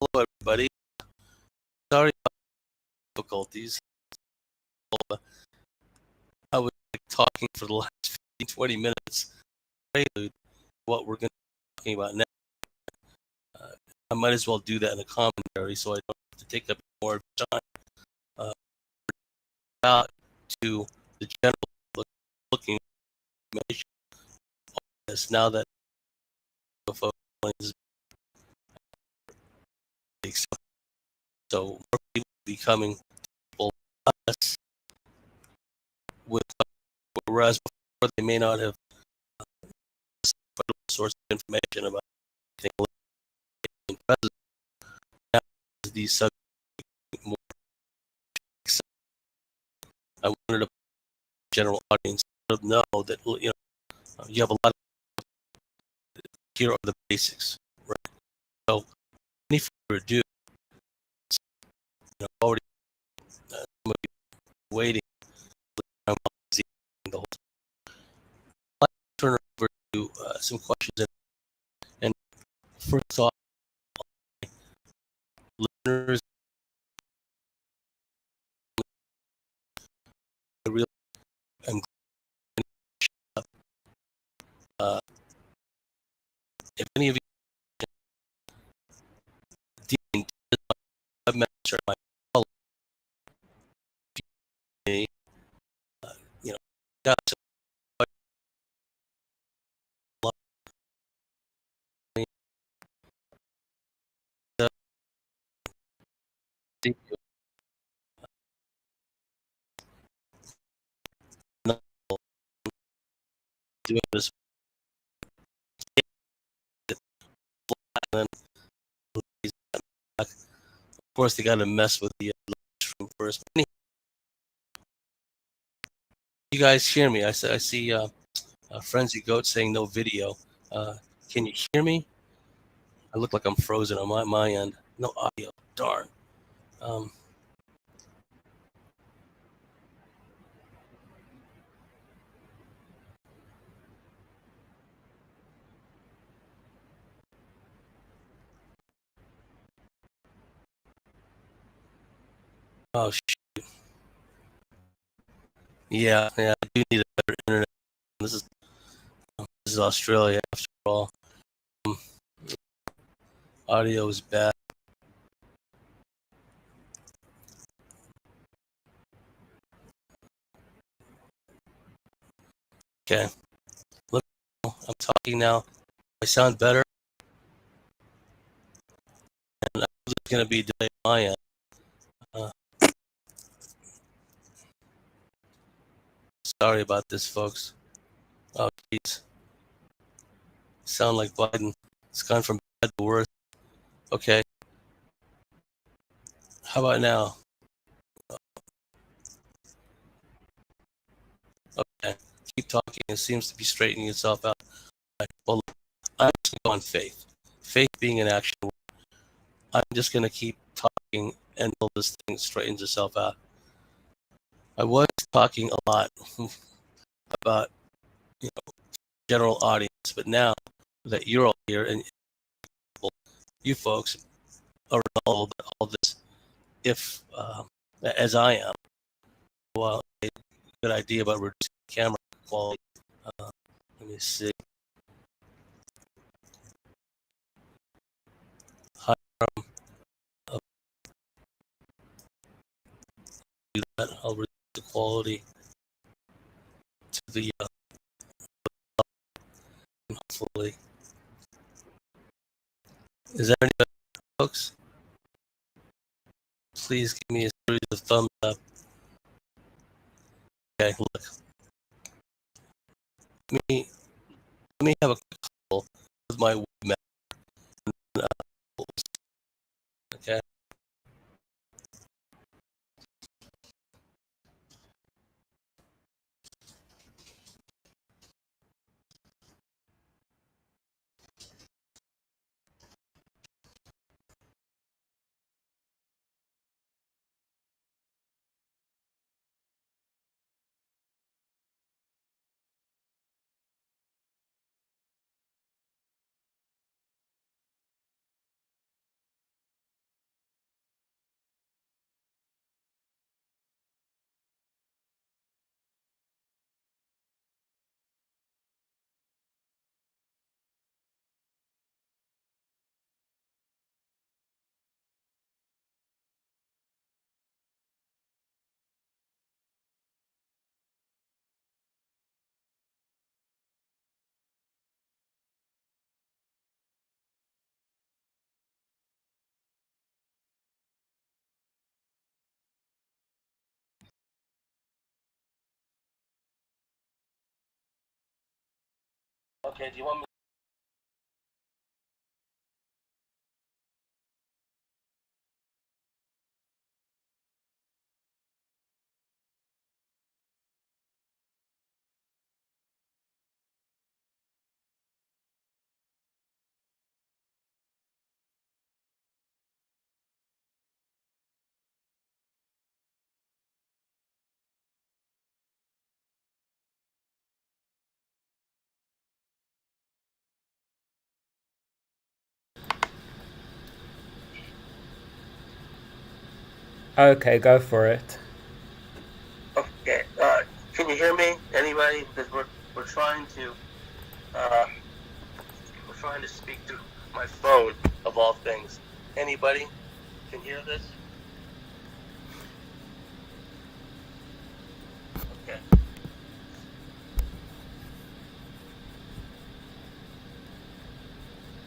Hello, everybody. Sorry about difficulties. I was talking for the last 15, 20 minutes. Prelude, what we're going to be talking about now. I might as well do that in a commentary so I don't have to take up more of your time. About to the general looking information. Now that UFO is so more people becoming people us with, whereas before they may not have source of information about anything present. Now these subjects more accepted. I wanted a general audience to know that you have a lot of, here are the basics, right? So any further ado, already somebody waiting. I'm the whole time. I'd like to turn it over to some questions and first off, listeners, I really am uh, if any of you deemed webmaster my follow me, you know, got some uh, doing this, and of course they got to mess with the room first. You guys hear me? I see Frenzy Goat saying no video. Can you hear me? I look like I'm frozen on my end. No audio. Darn. Um, oh, yeah, I do need a better internet. This is Australia after all. Um, Audio is bad. Okay. Look, I'm talking now. I sound better, and I'm just going to be delayed on my end. Uh, Sorry about this, folks. Oh, jeez. Sound like Biden. It's gone from bad to worse. Okay. How about now? Okay. Keep talking. It seems to be straightening itself out. Right. Well, I'm just going to go on faith. Faith being an action word. I'm just going to keep talking until this thing straightens itself out. I was talking a lot about general audience, but now that you're all here and you folks are all this, if as I am, well, a good idea about reducing camera quality. Let me see. Hi, I'll do that. I'll reduce the quality to the hopefully. Is that any better, folks? Please give me a series of thumbs up. Okay, look. Let me have a call with my webmaster. Okay. Okay, do you want me? Okay, go for it. Okay. Can you hear me? Anybody? Because we're trying to speak through my phone of all things. Anybody can hear this? Okay.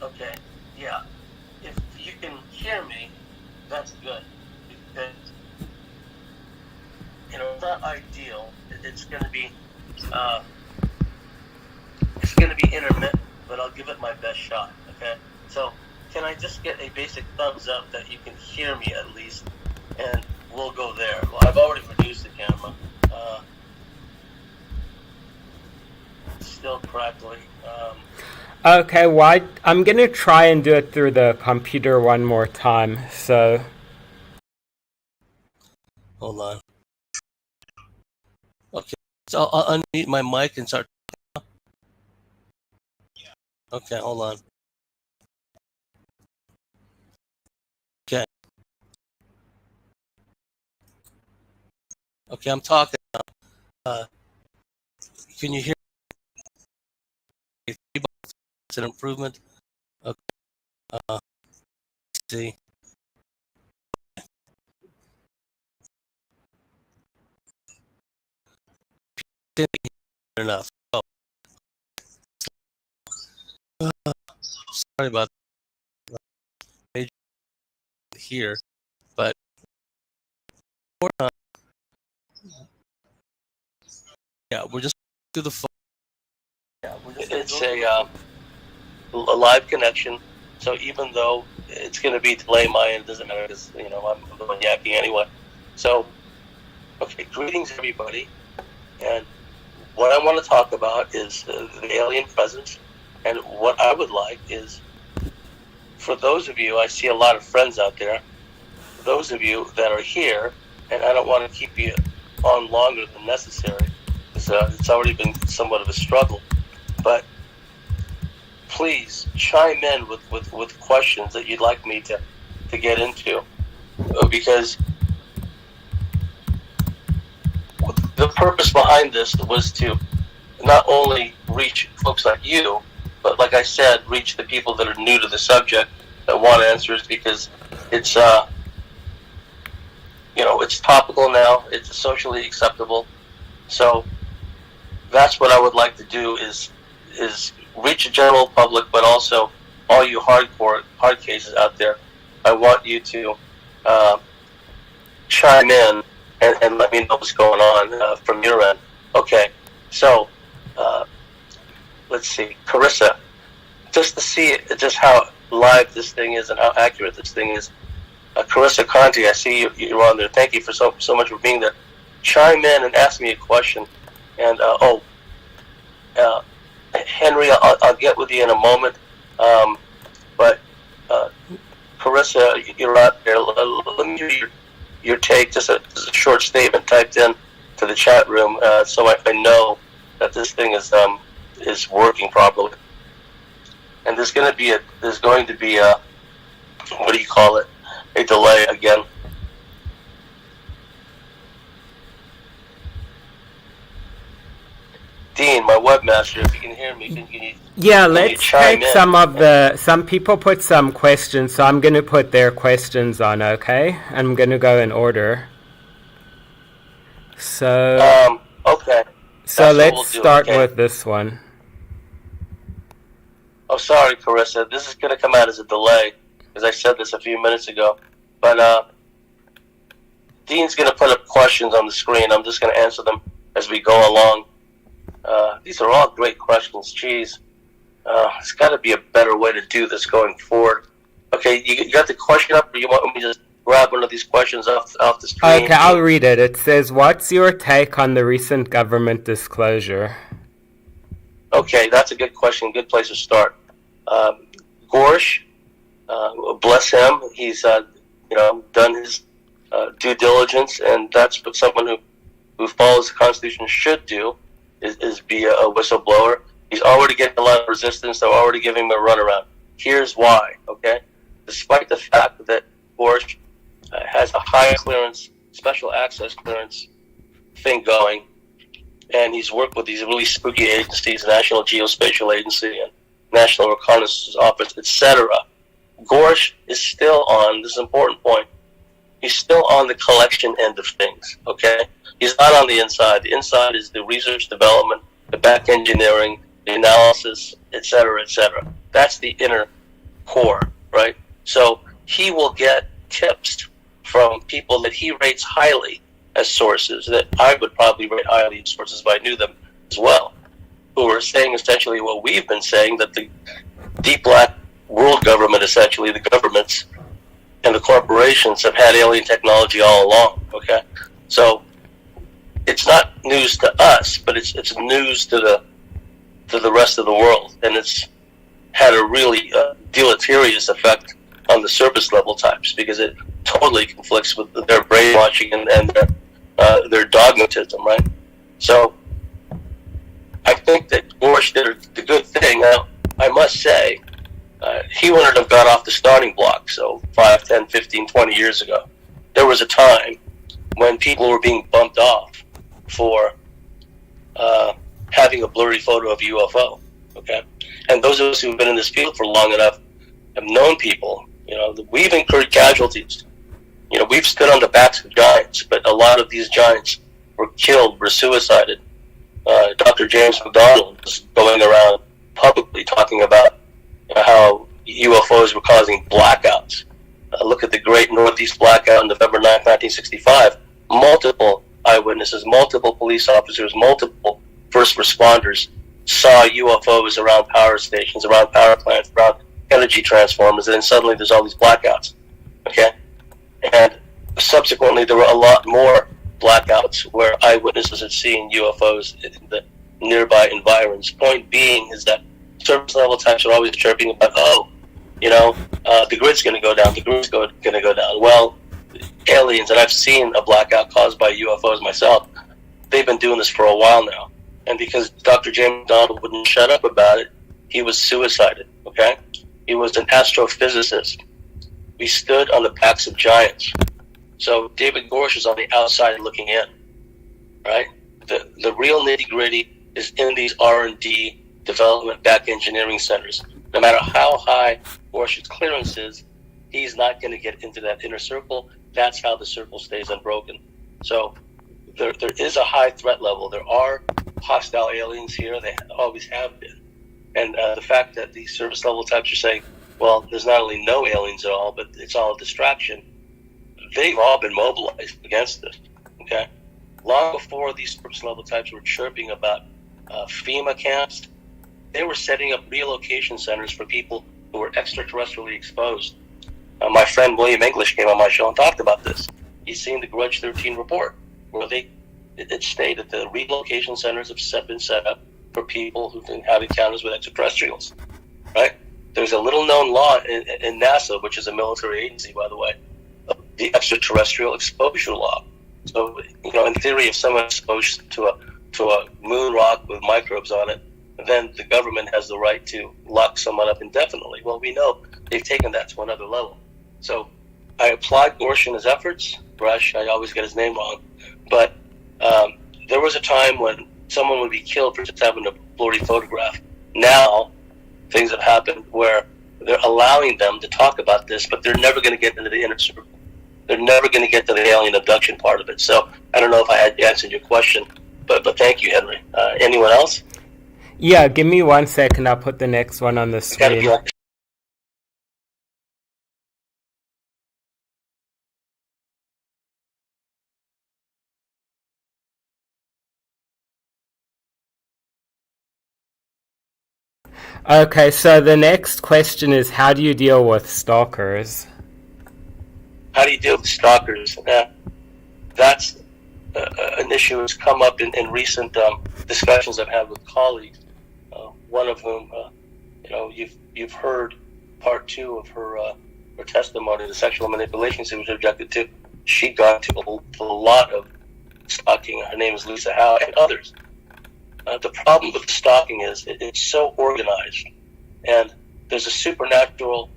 Okay. Yeah. If you can hear me, that's good. Because it's not ideal. It's going to be intermittent, but I'll give it my best shot. Okay. So can I just get a basic thumbs up that you can hear me at least, and we'll go there. Well, I've already reduced the camera. Still crackling. Okay, well, I'm gonna try and do it through the computer one more time, so... Hold on. Okay, so I'll unmute my mic and start. Okay, hold on. Okay. Okay, I'm talking now. Can you hear me? It's an improvement. Okay. Let's see. Didn't hear enough. Oh, sorry about that. Here, but yeah, we're just through the phone. Yeah, it's a live connection. So even though it's going to be delay my end, it doesn't matter because I'm the one yakking anyway. So okay, greetings everybody, and what I want to talk about is the alien presence, and what I would like is for those of you, I see a lot of friends out there. For those of you that are here, and I don't want to keep you on longer than necessary, because it's already been somewhat of a struggle, but please chime in with questions that you'd like me to get into, because the purpose behind this was to not only reach folks like you, but like I said, reach the people that are new to the subject that want answers, because it's it's topical now, it's socially acceptable. So that's what I would like to do is reach the general public, but also all you hard cases out there. I want you to chime in and let me know what's going on from your end. Okay, so let's see, Carissa, just to see just how live this thing is and how accurate this thing is. Carissa Conti, I see you're on there. Thank you for so much for being there. Chime in and ask me a question. And Henry, I'll get with you in a moment. But Carissa, you're out there. Let me hear your take. Just a short statement typed in to the chat room, so I know that this thing is working properly. And there's going to be a what do you call it? A delay again. Dean, my webmaster, if you can hear me, can yeah, let's take some people put some questions, so I'm going to put their questions on, okay? I'm going to go in order. So, okay. So let's start with this one. Oh, sorry, Carissa. This is going to come out as a delay, because I said this a few minutes ago. But Dean's going to put up questions on the screen. I'm just going to answer them as we go along. These are all great questions. Geez. It's got to be a better way to do this going forward. Okay, you got the question up, or you want me to just grab one of these questions off the screen? Okay, I'll read it. It says, what's your take on the recent government disclosure? Okay, that's a good question. Good place to start. Gorsh, bless him. He's done his due diligence, and that's what someone who follows the Constitution should do, is be a whistleblower. He's already getting a lot of resistance. They're already giving him a runaround. Here's why, okay? Despite the fact that Gorsh has a high clearance, special access clearance thing going, and he's worked with these really spooky agencies, National Geospatial Agency and National Reconnaissance Office, etc. Gorsh is still on, this is an important point, he's still on the collection end of things, okay? He's not on the inside. The inside is the research development, the back engineering, the analysis, etc., etc. That's the inner core, right? So he will get tips from people that he rates highly as sources, that I would probably rate highly as sources if I knew them as well, who are saying essentially what we've been saying, that the deep black world government, essentially the governments and the corporations, have had alien technology all along, okay? So it's not news to us, but it's news to the rest of the world, and it's had a really deleterious effect on the surface level types, because it totally conflicts with their brainwashing and their dogmatism, right? So I think that Gorsh did the good thing. Now, I must say, he wouldn't have got off the starting block, so 5, 10, 15, 20 years ago. There was a time when people were being bumped off for having a blurry photo of a UFO, okay? And those of us who've been in this field for long enough have known people, we've incurred casualties. We've stood on the backs of giants, but a lot of these giants were killed, were suicided. Dr. James McDonald was going around publicly talking about how UFOs were causing blackouts. Look at the Great Northeast Blackout on November 9, 1965. Multiple eyewitnesses, multiple police officers, multiple first responders saw UFOs around power stations, around power plants, around energy transformers, and then suddenly there's all these blackouts, okay? And subsequently there were a lot more blackouts where eyewitnesses had seen UFOs in the nearby environs. Point being is that surface level types are always chirping about, the grid's going to go down, the grid's going to go down. Well, aliens, and I've seen a blackout caused by UFOs myself, they've been doing this for a while now. And because Dr. James Donald wouldn't shut up about it, he was suicided, okay? He was an astrophysicist. We stood on the backs of giants. So David Gorsh is on the outside looking in, right? The real nitty-gritty is in these R&D development back engineering centers. No matter how high Gorsh's clearance is, he's not going to get into that inner circle. That's how the circle stays unbroken. So there is a high threat level. There are hostile aliens here. They always have been. And the fact that these surface level types are saying, well, there's not only no aliens at all, but it's all a distraction, they've all been mobilized against this, okay? Long before these surface level types were chirping about FEMA camps, they were setting up relocation centers for people who were extraterrestrially exposed. My friend William English came on my show and talked about this. He's seen the Grudge 13 report, where it stated the relocation centers have been set up for people who've had encounters with extraterrestrials, right? There's a little-known law in NASA, which is a military agency, by the way, the extraterrestrial exposure law. So, in theory, if someone's exposed to a moon rock with microbes on it, then the government has the right to lock someone up indefinitely. Well, we know they've taken that to another level. So I applaud Gorsh in his efforts. Rush, I always get his name wrong. But there was a time when someone would be killed for just having a blurry photograph. Now, things have happened where they're allowing them to talk about this, but they're never going to get into the inner circle. They're never going to get to the alien abduction part of it. So I don't know if I had answered your question, but thank you, Henry. Anyone else? Yeah, give me 1 second. I'll put the next one on the screen. Okay, so the next question is, how do you deal with stalkers? How do you deal with stalkers? That's an issue that's come up in recent discussions I've had with colleagues. One of whom, you've heard part 2 of her testimony, the sexual manipulation she was subjected to. She got to a lot of stalking. Her name is Lisa Howe, and others. The problem with stalking is it's so organized, and there's a supernatural,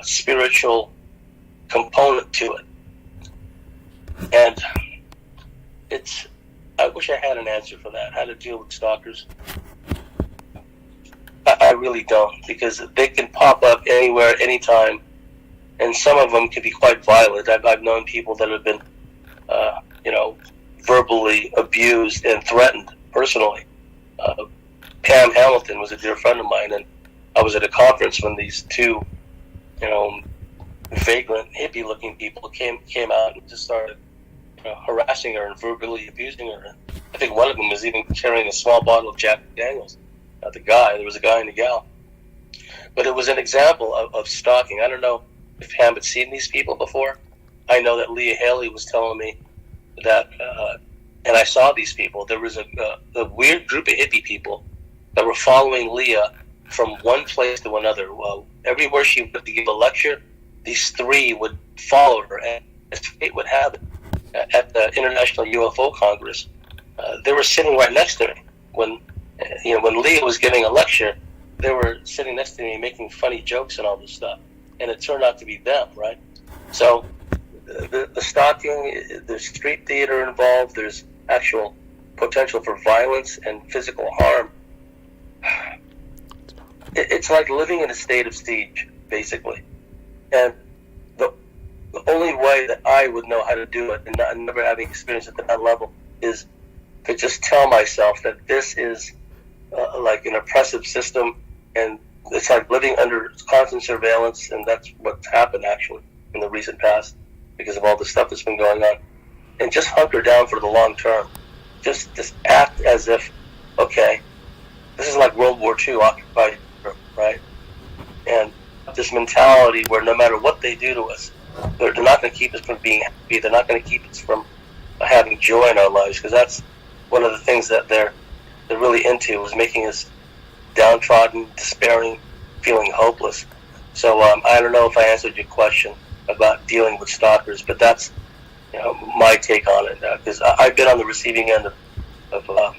spiritual component to it. And I wish I had an answer for that, how to deal with stalkers. I really don't, because they can pop up anywhere, anytime, and some of them can be quite violent. I've known people that have been, verbally abused and threatened personally. Pam Hamilton was a dear friend of mine, and I was at a conference when these two, vagrant, hippie-looking people came out and just started harassing her and verbally abusing her. And I think one of them was even carrying a small bottle of Jack Daniels. There was a guy and a gal. But it was an example of stalking. I don't know if Pam had seen these people before. I know that Leah Haley was telling me that, and I saw these people. There was a weird group of hippie people that were following Leah from one place to another. Everywhere she went to give a lecture, these 3 would follow her. And as fate would have it, at the International UFO Congress, they were sitting right next to me. When Leah was giving a lecture, they were sitting next to me making funny jokes and all this stuff. And it turned out to be them, right? So the stalking, there's street theater involved, there's actual potential for violence and physical harm. It's like living in a state of siege, basically. And the only way that I would know how to do it, and never having experience at that level, is to just tell myself that this is like an oppressive system, and it's like living under constant surveillance, and that's what's happened actually in the recent past because of all the stuff that's been going on. And just hunker down for the long term. Just act as if, okay, this is like World War II occupied Europe, right? And this mentality where no matter what they do to us, they're not going to keep us from being happy. They're not going to keep us from having joy in our lives, because that's one of the things that they're really into, is making us downtrodden, despairing, feeling hopeless. So I don't know if I answered your question about dealing with stalkers, but that's my take on it, because I've been on the receiving end of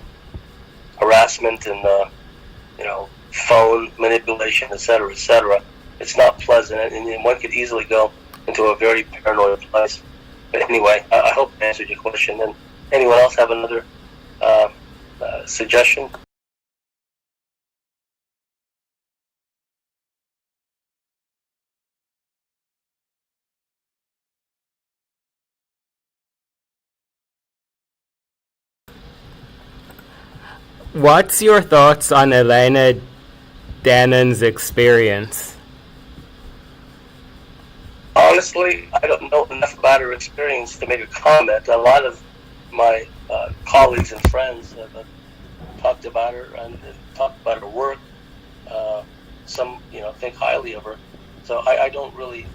harassment and phone manipulation, etc., etc. It's not pleasant, and one could easily go into a very paranoid place. But anyway, I hope I answered your question. And anyone else have another suggestion? What's your thoughts on Elena Dannon's experience? Honestly, I don't know enough about her experience to make a comment. A lot of my colleagues and friends have talked about her and talked about her work. Some, think highly of her. So I don't really,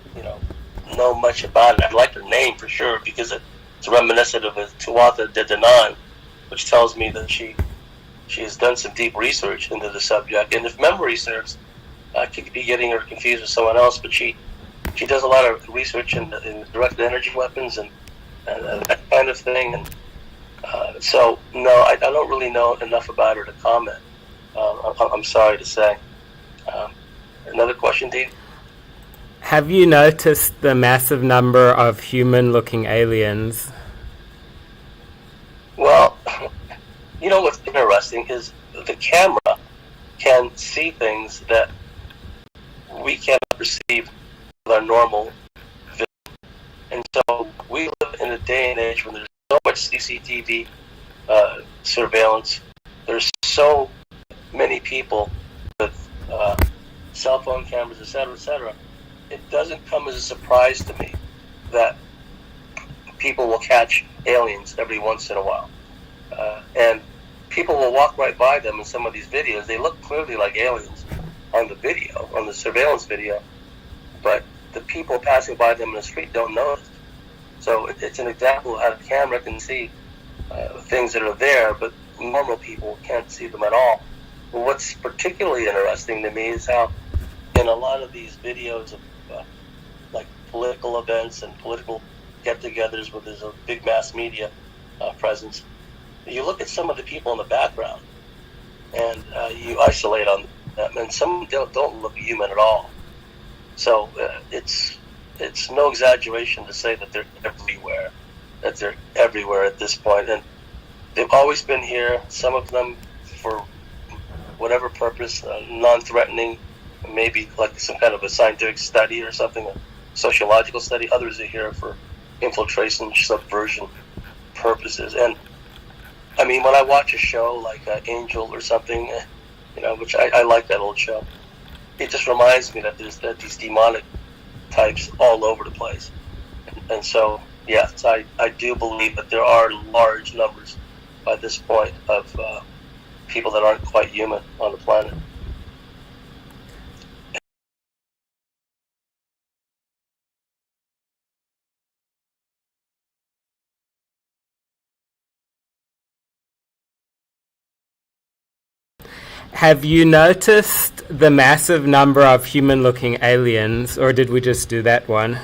know much about it. I like her name for sure because it's reminiscent of a Tuatha De Danann, which tells me that she has done some deep research into the subject. And if memory serves, I could be getting her confused with someone else, but she does a lot of research in directed energy weapons and that kind of thing. And so, no, I don't really know enough about her to comment. I'm sorry to say. Another question, Dean? Have you noticed the massive number of human-looking aliens? Well, what's interesting is the camera can see things that we cannot perceive with our normal vision. And so we live in a day and age when there's so much CCTV surveillance. There's so many people with cell phone cameras, etc., etc. It doesn't come as a surprise to me that people will catch aliens every once in a while. And people will walk right by them in some of these videos. They look clearly like aliens. on the video, on the surveillance video, but the people passing by them in the street don't notice. So it's an example of how the camera can see things that are there, but normal people can't see them at all. But what's particularly interesting to me is how in a lot of these videos of like political events and political get-togethers where there's a big mass media presence, you look at some of the people in the background and you isolate on them, and some don't look human at all. So it's no exaggeration to say that they're everywhere, at this point. And they've always been here, some of them for whatever purpose, non-threatening, maybe like some kind of a scientific study or something, a sociological study. Others are here for infiltration, subversion purposes. And I mean, when I watch a show like Angel or something, which I like that old show, it just reminds me that there's these demonic types all over the place. And so, yes, I do believe that there are large numbers by this point of people that aren't quite human on the planet. Have you noticed the massive number of human-looking aliens, or did we just do that one?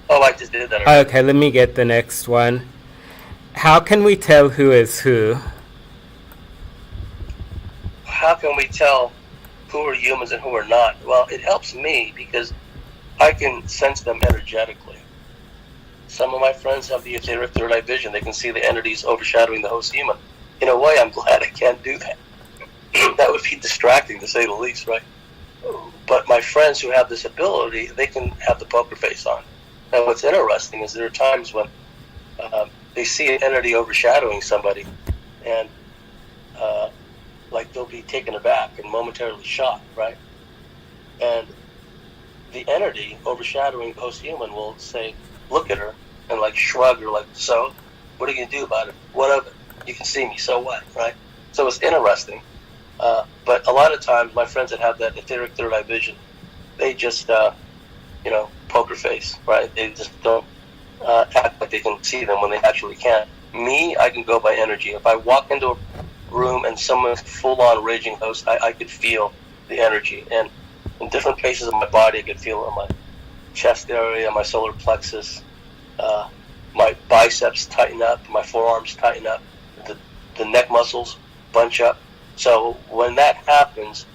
Oh, I just did that already. Okay, let me get the next one. How can we tell who is who? How can we tell who are humans and who are not? Well, it helps me because I can sense them energetically. Some of my friends have the etheric third eye vision. They can see the entities overshadowing the host human. In a way, I'm glad I can't do that. That would be distracting, to say the least, right? But my friends who have this ability, they can have the poker face on. And what's interesting is there are times when they see an entity overshadowing somebody, and like they'll be taken aback and momentarily shocked, right? And the entity overshadowing the host human will say, look at her, and like shrug or like, so, what are you going to do about it? What of it? You can see me, so what, right? So it's interesting. But a lot of times, my friends that have that etheric third eye vision, they just, poker face, right? They just don't act like they can see them when they actually can. Me, I can go by energy. If I walk into a room and someone's full-on raging host, I could feel the energy. And in different places of my body, I could feel it in my chest area, my solar plexus, my biceps tighten up, my forearms tighten up, the neck muscles bunch up. So when that happens,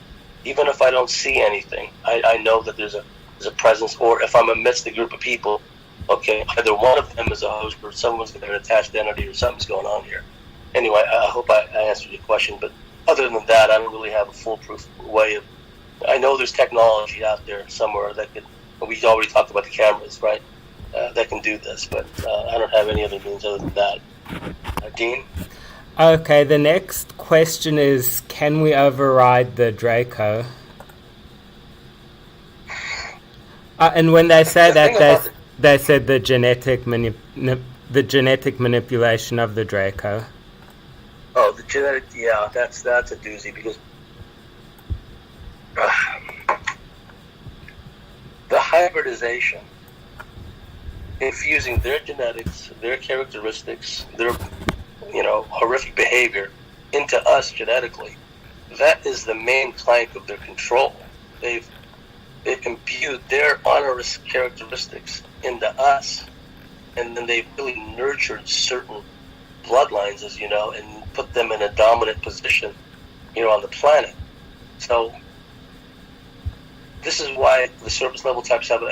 even if I don't see anything, I know that there's a presence, or if I'm amidst a group of people, okay, either one of them is a host or someone's got an attached entity or something's going on here. Anyway, I hope I answered your question, but other than that, I don't really have a foolproof way of... I know there's technology out there somewhere that could... We already talked about the cameras, right? That can do this, but I don't have any other means other than that. Dean? Okay, the next question is, can we override the Draco? And when they say that, they said the genetic manipulation of the Draco. Oh, the genetic, yeah, that's a doozy, because the hybridization, infusing their genetics, their characteristics, their horrific behavior into us genetically, that is the main plank of their control. They've imbued their onerous characteristics into us, and then they've really nurtured certain bloodlines, as you know, and put them in a dominant position, on the planet. So this is why the surface level types have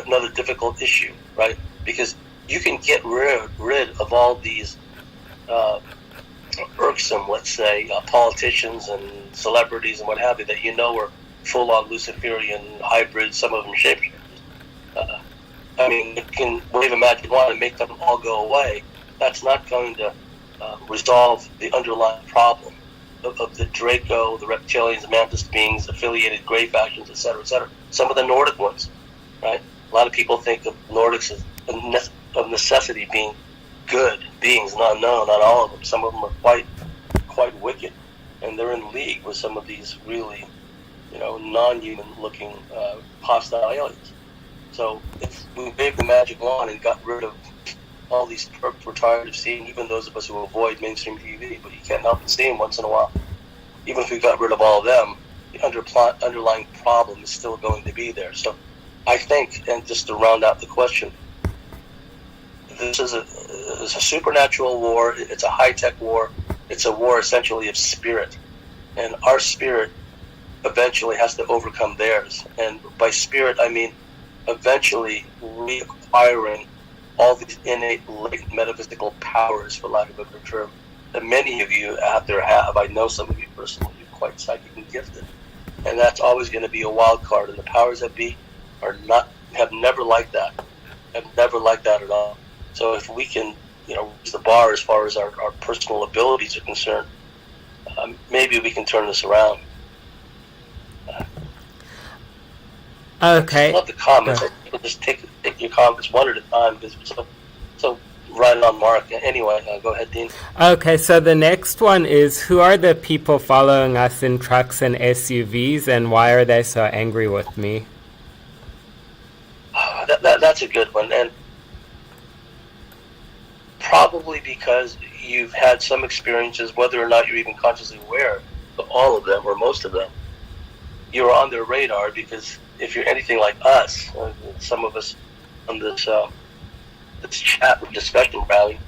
another difficult issue, right? Because you can get rid of all these irksome, let's say, politicians and celebrities and what have you, that are full-on Luciferian hybrids, some of them shapeshifters. You can wave a magic wand and make them all go away. That's not going to resolve the underlying problem of the Draco, the reptilians, mantis beings, affiliated gray factions, etc., etc. Some of the Nordic ones, right? A lot of people think of Nordics as of necessity being good beings. No, not all of them. Some of them are quite wicked, and they're in league with some of these really non-human looking hostile aliens. So if we waved the magic wand and got rid of all these perps we're tired of seeing, even those of us who avoid mainstream TV, but you can't help but see them once in a while. Even if we got rid of all of them, the underlying problem is still going to be there. So I think, and just to round out the question, this is a supernatural war. It's a high-tech war. It's a war essentially of spirit. And our spirit eventually has to overcome theirs. And by spirit, I mean eventually reacquiring all these innate, latent metaphysical powers, for lack of a better term, that many of you out there have. I know some of you personally, you're quite psychic and gifted. And that's always going to be a wild card. And the powers that be have never liked that. Have never liked that at all. So if we can, raise the bar as far as our personal abilities are concerned, maybe we can turn this around. Okay. I love the comments. I'll just take your comments one at a time because it's so right on mark. Anyway, go ahead, Dean. Okay, so the next one is, who are the people following us in trucks and SUVs, and why are they so angry with me? That's a good one, and probably because you've had some experiences, whether or not you're even consciously aware of all of them or most of them. You're on their radar because if you're anything like us, some of us on this chat or discussion rally,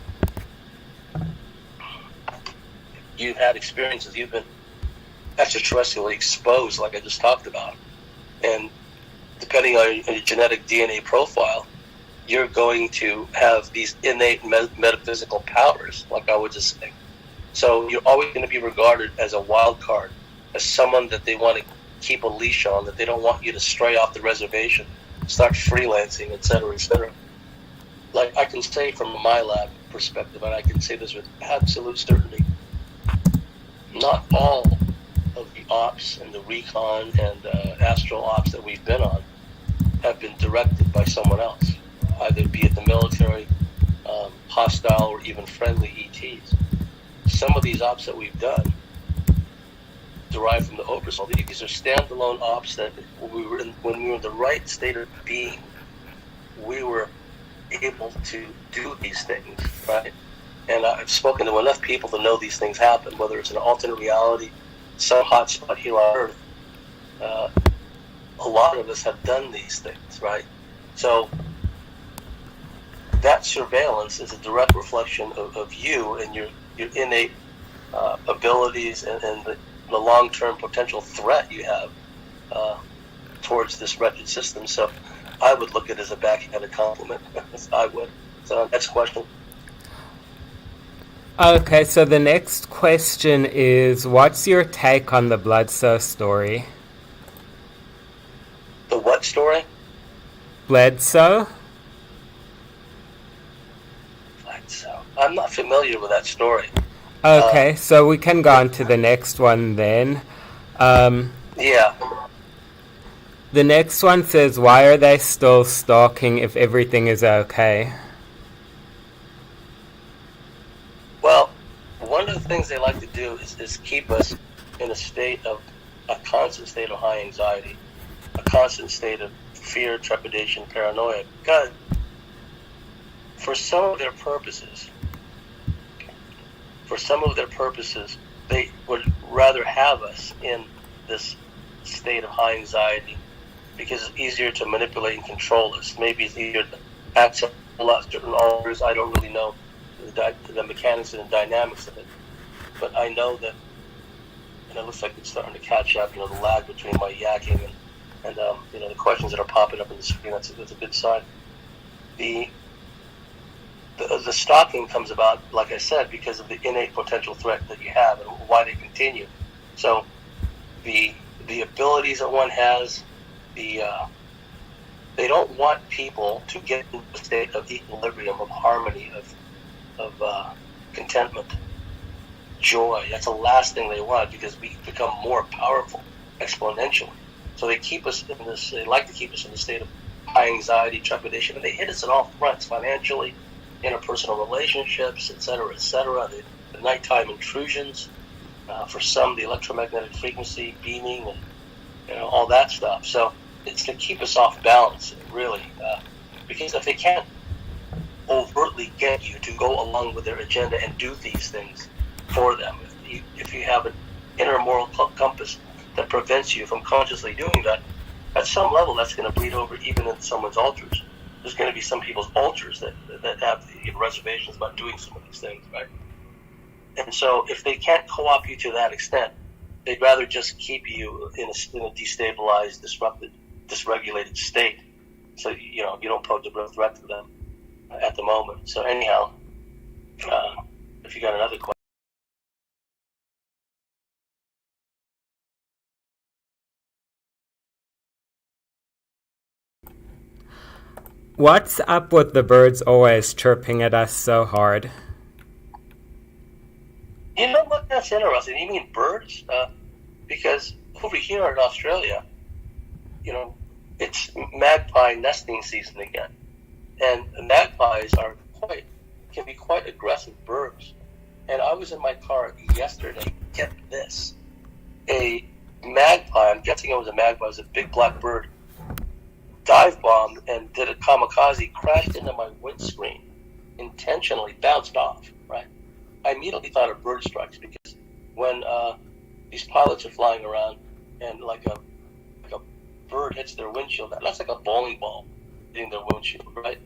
you've had experiences, you've been extraterrestrially exposed, like I just talked about, and depending on your genetic DNA profile, you're going to have these innate metaphysical powers, like I was just saying. So you're always going to be regarded as a wild card, as someone that they want to keep a leash on, that they don't want you to stray off the reservation, start freelancing, etc., etc. Like I can say from my lab perspective, and I can say this with absolute certainty, not all of the ops and the recon and astral ops that we've been on have been directed by someone else, either be it the military, hostile, or even friendly ETs. Some of these ops that we've done derive from the oversoul. These are standalone ops that when we were in the right state of being, we were able to do these things, right? And I've spoken to enough people to know these things happen, whether it's an alternate reality, some hot spot here on Earth. A lot of us have done these things, right? So that surveillance is a direct reflection of you and your innate abilities and the long-term potential threat you have towards this wretched system. So I would look at it as a backhanded compliment. I would. So next question. Okay, so the next question is, what's your take on the Bledsoe story? The what story? Bledsoe? Bledsoe. I'm not familiar with that story. Okay, so we can go on to the next one then. Yeah. The next one says, why are they still stalking if everything is okay? Well, one of the things they like to do is keep us in a constant state of high anxiety, a constant state of fear, trepidation, paranoia, because for some of their purposes, they would rather have us in this state of high anxiety because it's easier to manipulate and control us. Maybe it's easier to access a lot of certain orders. I don't really know the mechanics and the dynamics of it, but I know that, and it looks like it's starting to catch up, the lag between my yakking and the questions that are popping up on the screen. That's a good sign. The stalking comes about, like I said, because of the innate potential threat that you have and why they continue. So the abilities that one has, they don't want people to get into a state of equilibrium, of harmony, of contentment, joy. That's the last thing they want, because we become more powerful exponentially. So they keep us in this. They like to keep us in a state of high anxiety, trepidation, and they hit us on all fronts: financially, interpersonal relationships, etc., etc. The nighttime intrusions, for some, the electromagnetic frequency beaming, and all that stuff. So it's to keep us off balance, really, because if they can't overtly get you to go along with their agenda and do these things for them, if you have an inner moral compass that prevents you from consciously doing that, at some level that's going to bleed over even in someone's altars. There's going to be some people's altars that have reservations about doing some of these things, right? And so if they can't co-opt you to that extent, they'd rather just keep you in a destabilized, disrupted, dysregulated state, so you don't pose a real threat to them at the moment. So anyhow, if you got another question. What's up with the birds always chirping at us so hard? You know what? That's interesting. You mean birds? Because over here in Australia, it's magpie nesting season again, and magpies can be quite aggressive birds. And I was in my car yesterday. Get this, a magpie. I'm guessing it was a magpie. It was a big black bird. Dive bombed and did a kamikaze, crashed into my windscreen, intentionally bounced off, right? I immediately thought of bird strikes, because when these pilots are flying around and like a bird hits their windshield, that's like a bowling ball hitting their windshield, right?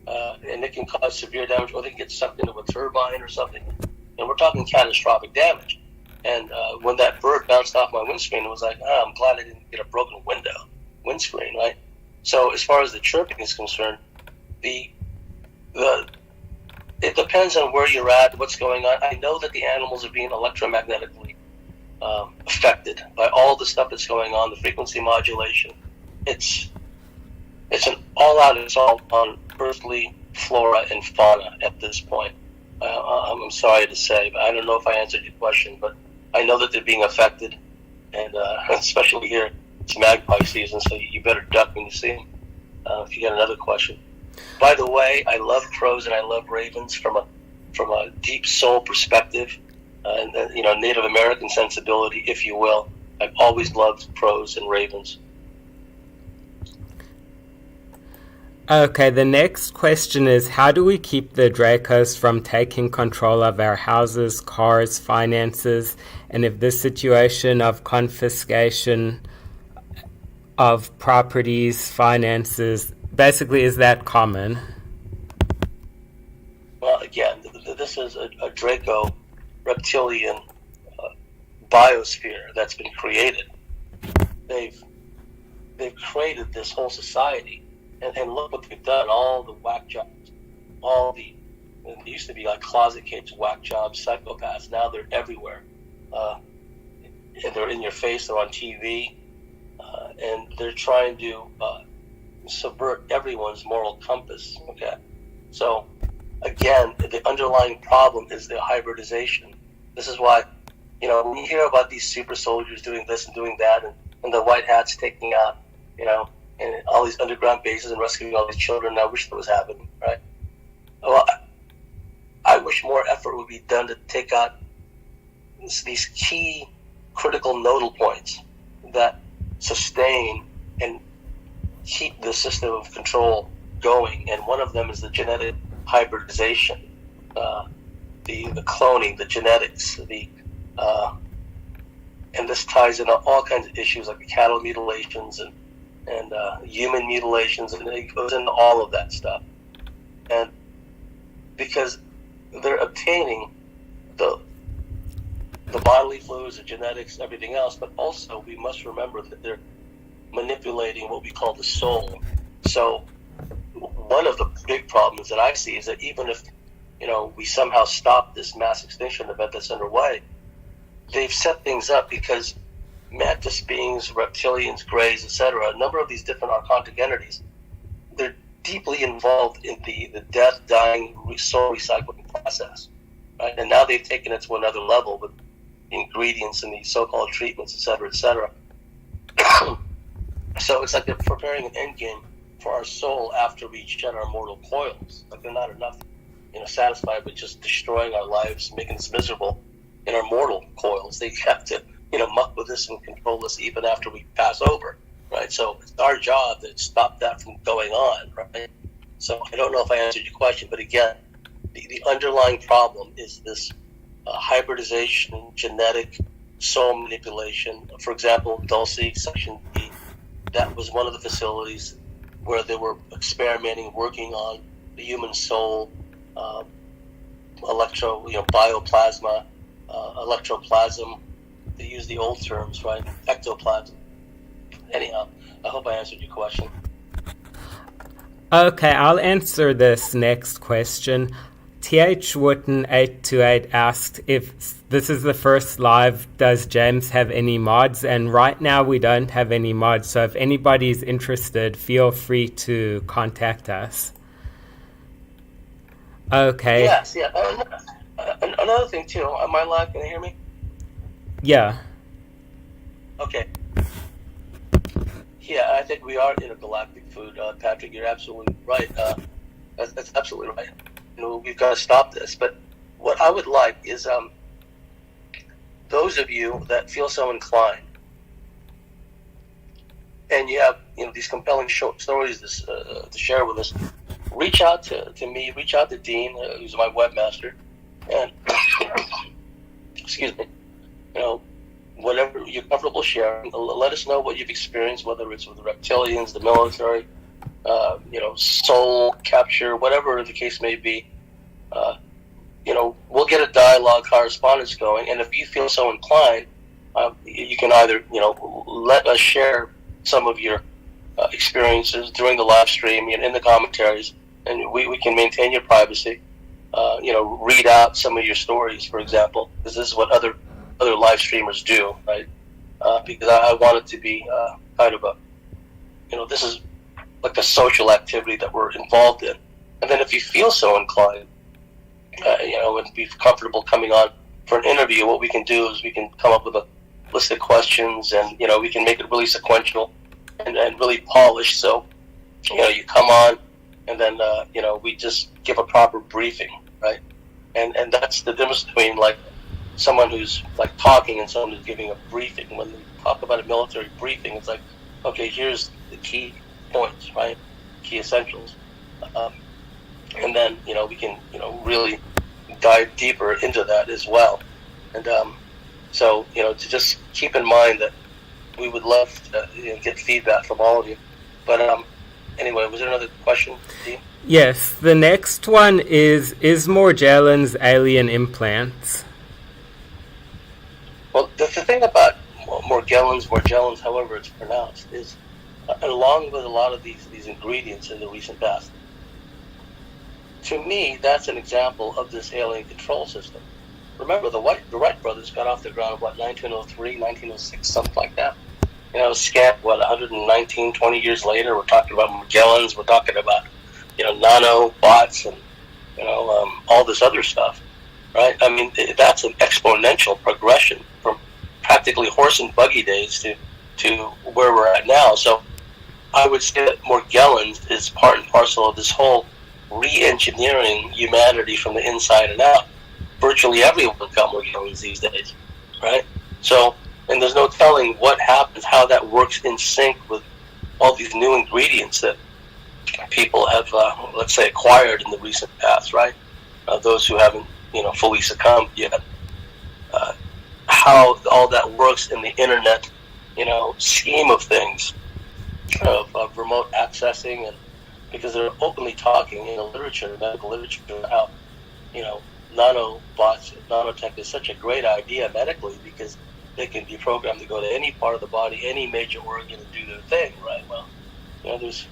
And it can cause severe damage, or they can get sucked into a turbine or something. And we're talking catastrophic damage. And when that bird bounced off my windscreen, it was like, I'm glad I didn't get a broken windscreen, right? So as far as the chirping is concerned, it depends on where you're at, what's going on. I know that the animals are being electromagnetically affected by all the stuff that's going on, the frequency modulation. It's an all-out assault on earthly flora and fauna at this point. I'm sorry to say, but I don't know if I answered your question, but I know that they're being affected, and especially here. It's magpie season, so you better duck when you see them. If you got another question. By the way, I love crows and I love ravens from a deep soul perspective, and Native American sensibility, if you will. I've always loved crows and ravens. Okay, the next question is, how do we keep the Dracos from taking control of our houses, cars, finances, and if this situation of confiscation of properties, finances, basically, is that common? Well, again, this is a Draco reptilian biosphere that's been created. They've created this whole society, and look what they've done. All the whack jobs, they used to be like closet kids, whack jobs, psychopaths. Now they're everywhere. And they're in your face. They're on TV. And they're trying to subvert everyone's moral compass. Okay, so again, the underlying problem is the hybridization. This is why, when you hear about these super soldiers doing this and doing that, and the white hats taking out, and all these underground bases and rescuing all these children, I wish that was happening, right? Well, I wish more effort would be done to take out these key critical nodal points that sustain and keep the system of control going, and one of them is the genetic hybridization, the cloning, the genetics, and this ties into all kinds of issues like the cattle mutilations and human mutilations, and it goes into all of that stuff. And because they're obtaining the bodily fluids, the genetics, everything else, but also we must remember that they're manipulating what we call the soul. So one of the big problems that I see is that even if we somehow stop this mass extinction event that's underway, they've set things up because mantis beings, reptilians, greys, etc., a number of these different archontic entities, they're deeply involved in the death, dying, soul recycling process. Right? And now they've taken it to another level with ingredients and these so-called treatments, etc., etc. So it's like they're preparing an end game for our soul after we shed our mortal coils. Like they're not enough, satisfied with just destroying our lives, making us miserable in our mortal coils. They have to muck with us and control us even after we pass over, right? So it's our job to stop that from going on, right? So I don't know if I answered your question, but again, the underlying problem is this hybridization, genetic soul manipulation. For example, Dulce, Section D, that was one of the facilities where they were experimenting, working on the human soul, bioplasma, electroplasm. They use the old terms, right? Ectoplasm. Anyhow, I hope I answered your question. Okay, I'll answer this next question. TH Wooten 828 asked if this is the first live, does James have any mods? And right now we don't have any mods, so if anybody's interested, feel free to contact us. Okay. Yes, yeah. Another thing too, am I live? Can you hear me? Yeah. Okay. Yeah, I think we are intergalactic food, Patrick. You're absolutely right. That's absolutely right. We've got to stop this. But what I would like is those of you that feel so inclined, and you have these compelling stories to share with us, reach out to me, reach out to Dean, who's my webmaster, and excuse me, whatever you're comfortable sharing, let us know what you've experienced, whether it's with the reptilians, the military, soul capture, whatever the case may be. We'll get a dialogue correspondence going, and if you feel so inclined, you can either, let us share some of your experiences during the live stream and in the commentaries, and we can maintain your privacy. Read out some of your stories, for example, because this is what other live streamers do, right? Because I want it to be kind of this is like a social activity that we're involved in. And then if you feel so inclined, and be comfortable coming on for an interview, what we can do is we can come up with a list of questions, and we can make it really sequential and really polished. So you come on, and then we just give a proper briefing, right? And that's the difference between like someone who's like talking and someone who's giving a briefing. When they talk about a military briefing, it's like, okay, here's the key points, right? Key essentials. And then, we can, really dive deeper into that as well. And so, to just keep in mind that we would love to get feedback from all of you. But anyway, was there another question, Dean? Yes, the next one is Morgellons alien implants? Well, the thing about Morgellons, however it's pronounced, is along with a lot of these ingredients in the recent past, to me, that's an example of this alien control system. Remember, the Wright brothers got off the ground, 1903, 1906, something like that. Scant, 119, 20 years later, we're talking about Morgellons, we're talking about, nanobots and, all this other stuff, right? I mean, that's an exponential progression from practically horse and buggy days to where we're at now. So I would say that Morgellons is part and parcel of this whole re-engineering humanity from the inside and out. Virtually everyone got Morgellons these days, right? So, and there's no telling what happens, how that works in sync with all these new ingredients that people have, let's say, acquired in the recent past, right? Those who haven't, fully succumbed yet. How all that works in the internet, scheme of things, of remote accessing, and because they're openly talking in the literature, medical literature, how, nanobots, nanotech is such a great idea medically because they can be programmed to go to any part of the body, any major organ, and do their thing, right? Well, there's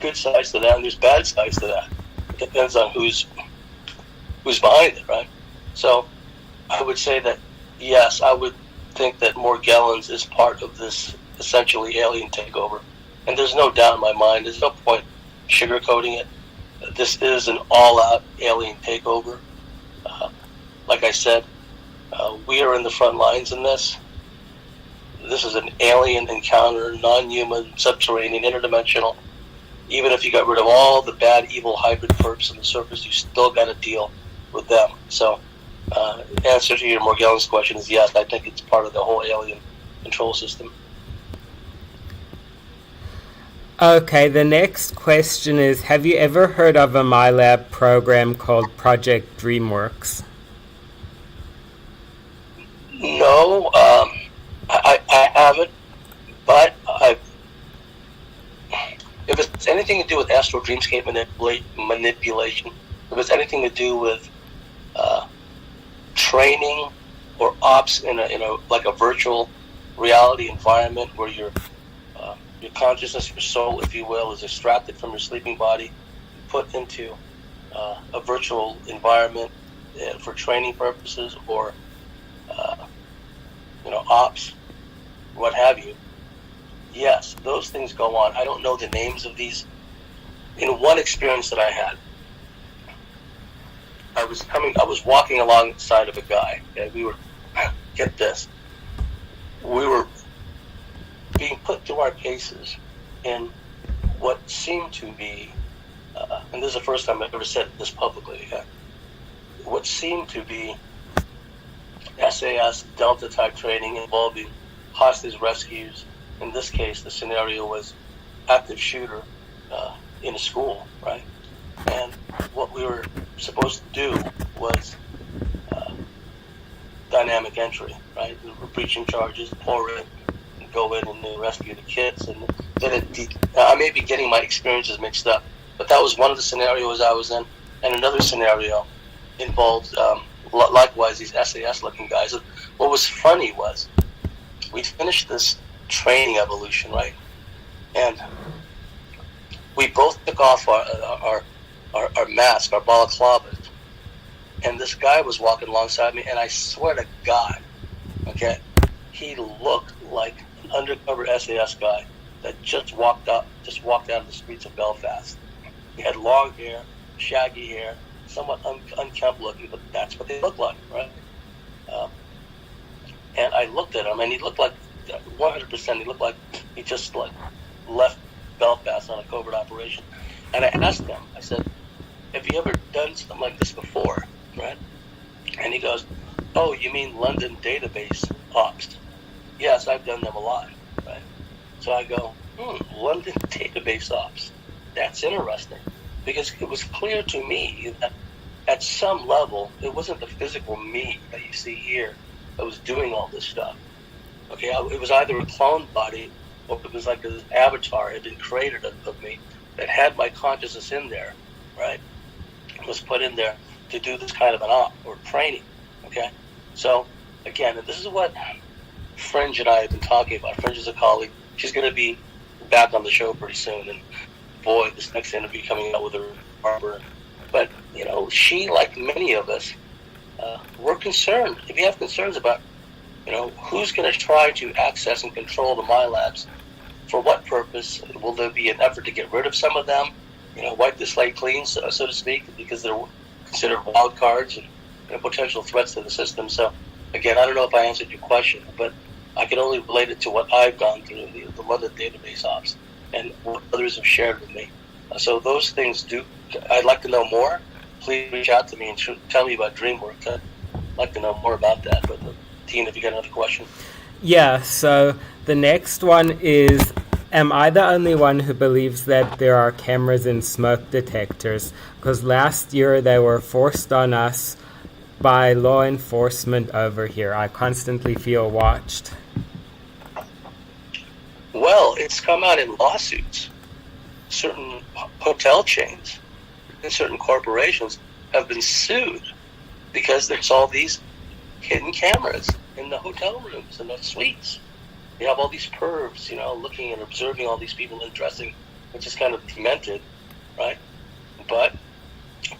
good sides to that, and there's bad sides to that. It depends on who's behind it, right? So I would say that, yes, I would think that Morgellons is part of this essentially alien takeover. And there's no doubt in my mind, there's no point sugarcoating it. This is an all-out alien takeover. Like I said, we are in the front lines in this. This is an alien encounter, non-human, subterranean, interdimensional. Even if you got rid of all the bad, evil hybrid perps on the surface, you still got to deal with them. So Answer to your Morgellons question is yes. I think it's part of the whole alien control system. Okay, the next question is, have you ever heard of a MyLab program called Project DreamWorks? No, I haven't, but if it's anything to do with astral dreamscape manipulation, if it's anything to do with training or ops in a like a virtual reality environment where your consciousness, your soul, if you will, is extracted from your sleeping body, put into a virtual environment for training purposes or ops, what have you. Yes, those things go on. I don't know the names of these. In one experience that I had, I was walking alongside of a guy, and we were, get this, we were being put through our paces in what seemed to be, and this is the first time I've ever said this publicly, what seemed to be SAS Delta type training involving hostage rescues. In this case, the scenario was active shooter in a school, right? And what we were supposed to do was dynamic entry, right? We were breaching charges, pour in, and go in and rescue the kids. And then I may be getting my experiences mixed up, but that was one of the scenarios I was in. And another scenario involved likewise these SAS-looking guys. What was funny was we finished this training evolution, right? And we both took off our mask, our balaclavas, and this guy was walking alongside me, and I swear to God, okay, he looked like an undercover SAS guy that just walked out of the streets of Belfast. He had long hair, shaggy hair, somewhat unkempt looking, but that's what they look like, right? And I looked at him, and he looked like 100%. He looked like he just left Belfast on a covert operation. And I asked him, I said, have you ever done something like this before, right? And he goes, oh, you mean London database ops? Yes, I've done them a lot, right? So I go, London database ops. That's interesting, because it was clear to me that at some level, it wasn't the physical me that you see here that was doing all this stuff. Okay, it was either a clone body or it was like an avatar had been created of me that had my consciousness in there, right? It was put in there to do this kind of an op or training, okay? So, again, and this is what Fringe and I have been talking about. Fringe is a colleague. She's going to be back on the show pretty soon, and boy, this next interview coming out with her barber. But, she, like many of us, we're concerned. If you have concerns about, who's going to try to access and control the MyLabs, for what purpose? Will there be an effort to get rid of some of them, wipe the slate clean, so to speak, because they're considered wild cards and potential threats to the system? So, again, I don't know if I answered your question, but I can only relate it to what I've gone through, the London database ops, and what others have shared with me. So those things I'd like to know more. Please reach out to me and tell me about DreamWorks. I'd like to know more about that. But Dean, if you got another question. Yeah, so the next one is, am I the only one who believes that there are cameras in smoke detectors? Because last year they were forced on us by law enforcement over here. I constantly feel watched. Well, it's come out in lawsuits. Certain hotel chains and certain corporations have been sued because there's all these hidden cameras in the hotel rooms and the suites. You have all these pervs, looking and observing all these people undressing, which is kind of demented, right? But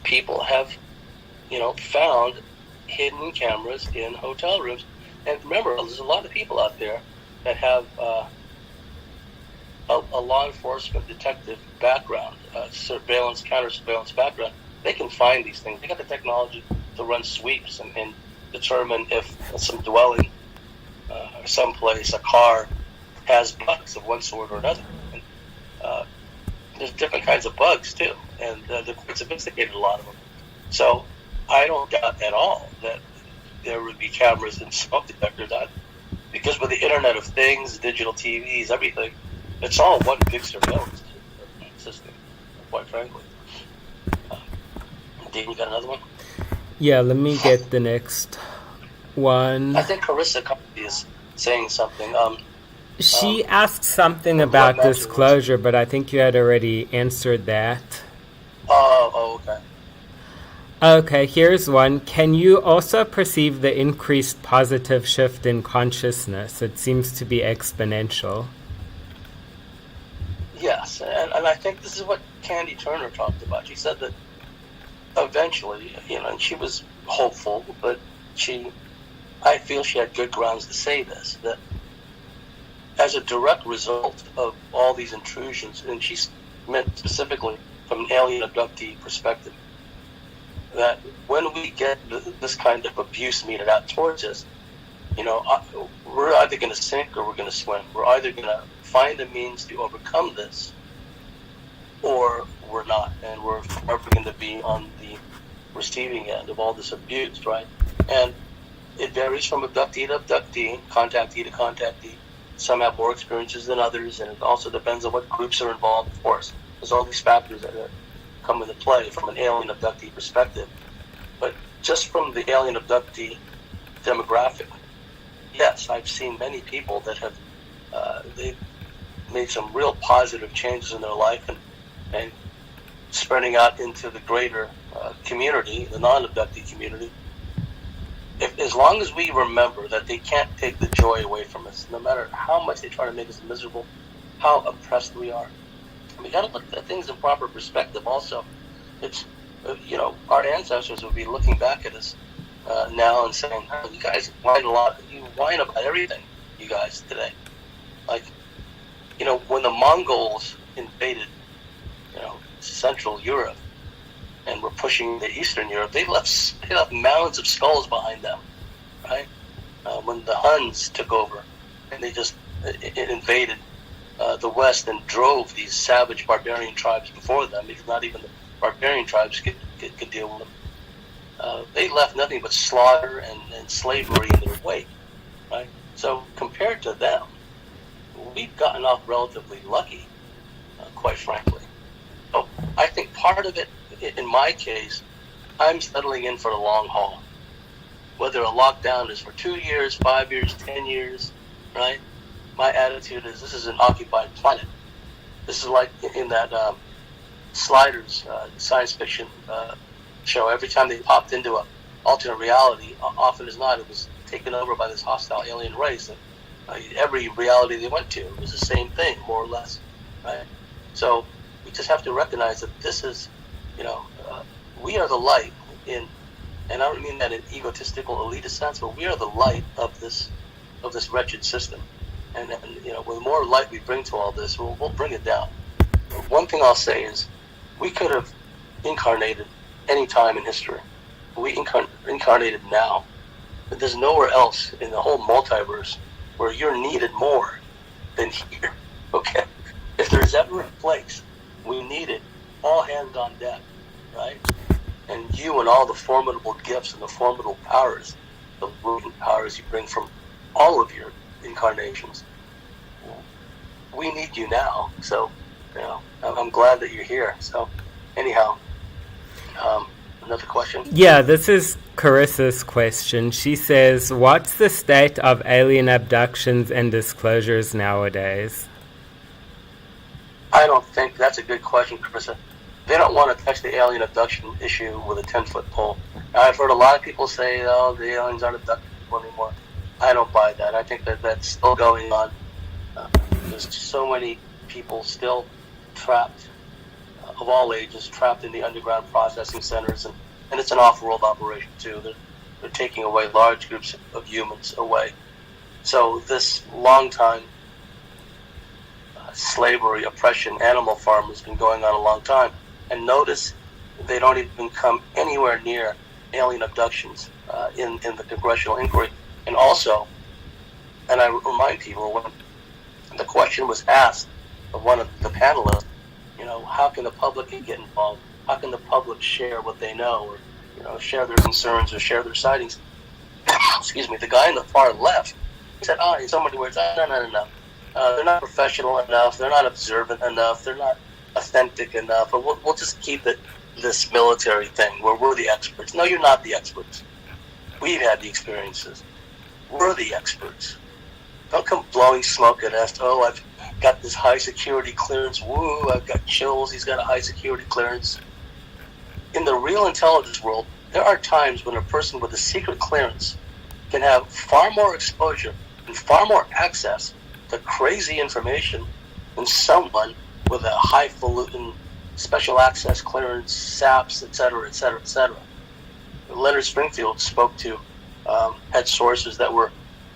people have, found hidden cameras in hotel rooms. And remember, there's a lot of people out there that have a law enforcement detective background, surveillance, counter-surveillance background. They can find these things. They got the technology to run sweeps and determine if some dwelling or someplace, a car, has bugs of one sort or another. And, there's different kinds of bugs, too, and they're quite sophisticated, a lot of them. So I don't doubt at all that there would be cameras and smoke detectors on. Because with the Internet of Things, digital TVs, everything, it's all one big surveillance system, quite frankly. Dave, you got another one? Yeah, let me get the next one. I think Carissa is saying something. She asked something about disclosure, but I think you had already answered that. Oh, okay. Okay, here's one. Can you also perceive the increased positive shift in consciousness? It seems to be exponential. Yes, and I think this is what Candy Turner talked about. She said that eventually, and she was hopeful, but I feel she had good grounds to say this, that as a direct result of all these intrusions, and she meant specifically from an alien abductee perspective, that when we get this kind of abuse meted out towards us, we're either going to sink or we're going to swim. We're either going to find a means to overcome this, or we're not, and we're forever going to be on the receiving end of all this abuse, right? And it varies from abductee to abductee, contactee to contactee. Some have more experiences than others, and it also depends on what groups are involved, of course. There's all these factors that come into play from an alien abductee perspective. But just from the alien abductee demographic, yes, I've seen many people that have they've made some real positive changes in their life and spreading out into the greater community, the non-abductee community. As long as we remember that they can't take the joy away from us, no matter how much they try to make us miserable, how oppressed we are. We got to look at things in proper perspective. Also, it's our ancestors would be looking back at us now and saying, oh, "You guys whine a lot. You whine about everything, you guys today." Like, when the Mongols invaded, Central Europe and were pushing into Eastern Europe, they left mounds of skulls behind them, right? When the Huns took over and they just invaded the West and drove these savage barbarian tribes before them, because not even the barbarian tribes could deal with them. They left nothing but slaughter and slavery in their wake, right? So compared to them, we've gotten off relatively lucky, quite frankly. So I think part of it, in my case, I'm settling in for the long haul. Whether a lockdown is for 2 years, 5 years, 10 years, right? My attitude is this is an occupied planet. This is like in that Sliders science fiction show. Every time they popped into an alternate reality, often as not, it was taken over by this hostile alien race. And every reality they went to, it was the same thing, more or less, right? So we just have to recognize that this is, we are the light and I don't mean that in egotistical elitist sense, but we are the light of this wretched system. And with the more light we bring to all this, we'll bring it down. One thing I'll say is, we could have incarnated any time in history. We incarnated now. But there's nowhere else in the whole multiverse where you're needed more than here. Okay? If there's ever a place we needed all hands on deck, right? And you and all the formidable gifts and the formidable powers, the latent powers you bring from all of your incarnations, we need you now. So, I'm glad that you're here. So, anyhow, another question? Yeah, this is Carissa's question. She says, what's the state of alien abductions and disclosures nowadays? I don't think that's a good question, Carissa. They don't want to touch the alien abduction issue with a 10-foot pole. I've heard a lot of people say, oh, the aliens aren't abducting people anymore. I don't buy that. I think that that's still going on. There's so many people still trapped, of all ages, trapped in the underground processing centers, and it's an off-world operation too. They're taking away large groups of humans away. So this long-time slavery, oppression, animal farm has been going on a long time. And notice they don't even come anywhere near alien abductions in the congressional inquiry. And also, and I remind people, when the question was asked of one of the panelists, how can the public get involved? How can the public share what they know, or share their concerns or share their sightings? excuse me, the guy in the far left, he said, in so many words, no. They're not professional enough. They're not observant enough. They're not authentic enough. But we'll just keep it this military thing where we're the experts. No, you're not the experts. We've had the experiences. We're the experts. Don't come blowing smoke at us. Oh, I've got this high security clearance. Woo, I've got chills. He's got a high security clearance. In the real intelligence world, there are times when a person with a secret clearance can have far more exposure and far more access to crazy information than someone with a highfalutin special access clearance, SAPs, etc., etc., etc. Leonard Springfield spoke to, had sources that were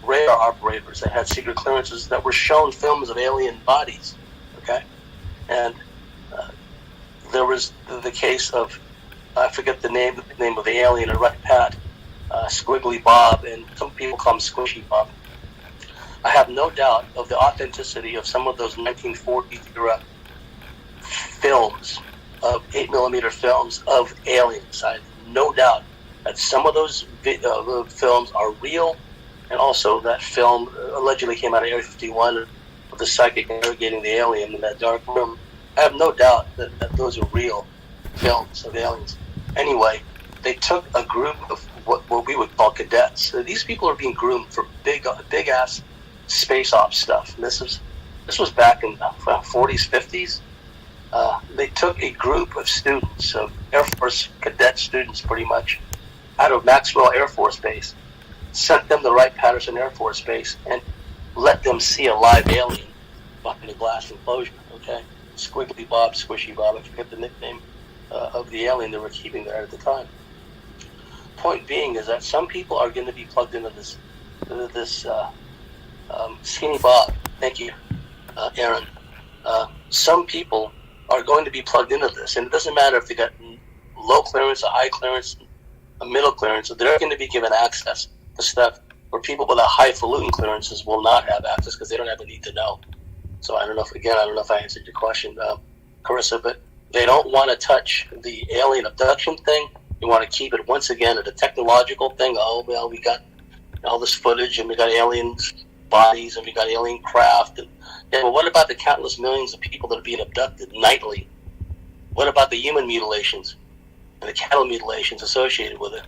radar operators that had secret clearances that were shown films of alien bodies, okay? And there was the case of, I forget the name of the alien, a Red Pat, Squiggly Bob, and some people call him Squishy Bob. I have no doubt of the authenticity of some of those 1940s era films, of 8mm films of aliens. I have no doubt that some of those films are real, and also that film allegedly came out of Area 51 of the psychic interrogating the alien in that dark room. I have no doubt that those are real films of aliens. Anyway, they took a group of what we would call cadets. So these people are being groomed for big ass space ops stuff. And this was back in the 40s, 50s. They took a group of students, of Air Force cadet students pretty much, out of Maxwell Air Force Base, sent them to Wright-Patterson Air Force Base, and let them see a live alien behind a glass enclosure, okay? Squiggly Bob, Squishy Bob, I forget the nickname of the alien they were keeping there at the time. Point being is that some people are going to be plugged into this Skinny Bob. Thank you, Aaron. Some people are going to be plugged into this, and it doesn't matter if they got low clearance, a high clearance, a middle clearance. They're going to be given access to stuff where people with a highfalutin clearances will not have access because they don't have a need to know. So I don't know if I answered your question, Carissa, but they don't want to touch the alien abduction thing. They want to keep it once again at a technological thing. Oh, well, we got all this footage, and we got alien bodies, and we got alien craft. And, yeah, but what about the countless millions of people that are being abducted nightly? What about the human mutilations and the cattle mutilations associated with it,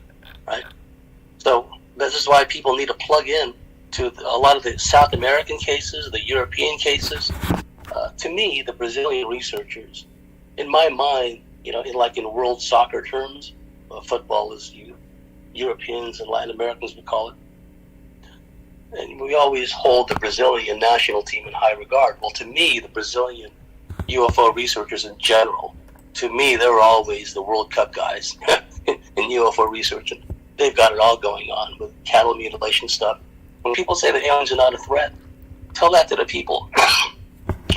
right? So this is why people need to plug in to a lot of the South American cases, the European cases. To me, the Brazilian researchers, in my mind, in world soccer terms, football is Europeans and Latin Americans would call it. And we always hold the Brazilian national team in high regard. Well, to me, the Brazilian UFO researchers in general, to me, they're always the World Cup guys in UFO research. And they've got it all going on with cattle mutilation stuff. When people say that aliens are not a threat, tell that to the people.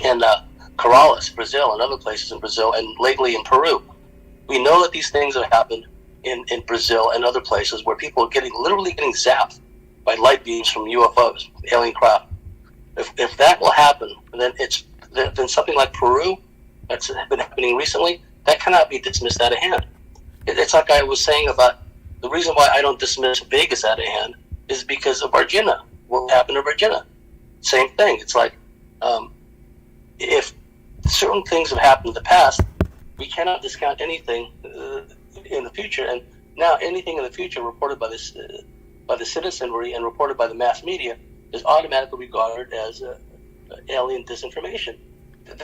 And Corrales, Brazil, and other places in Brazil, and lately in Peru. We know that these things have happened in Brazil and other places where people are literally getting zapped by light beams from UFOs, alien craft. If that will happen, then something like Peru, that's been happening recently, that cannot be dismissed out of hand. It's like I was saying about the reason why I don't dismiss Vegas out of hand is because of Virginia. What happened to Virginia? Same thing. It's like if certain things have happened in the past, we cannot discount anything in the future. And now anything in the future reported by the citizenry and reported by the mass media is automatically regarded as alien disinformation.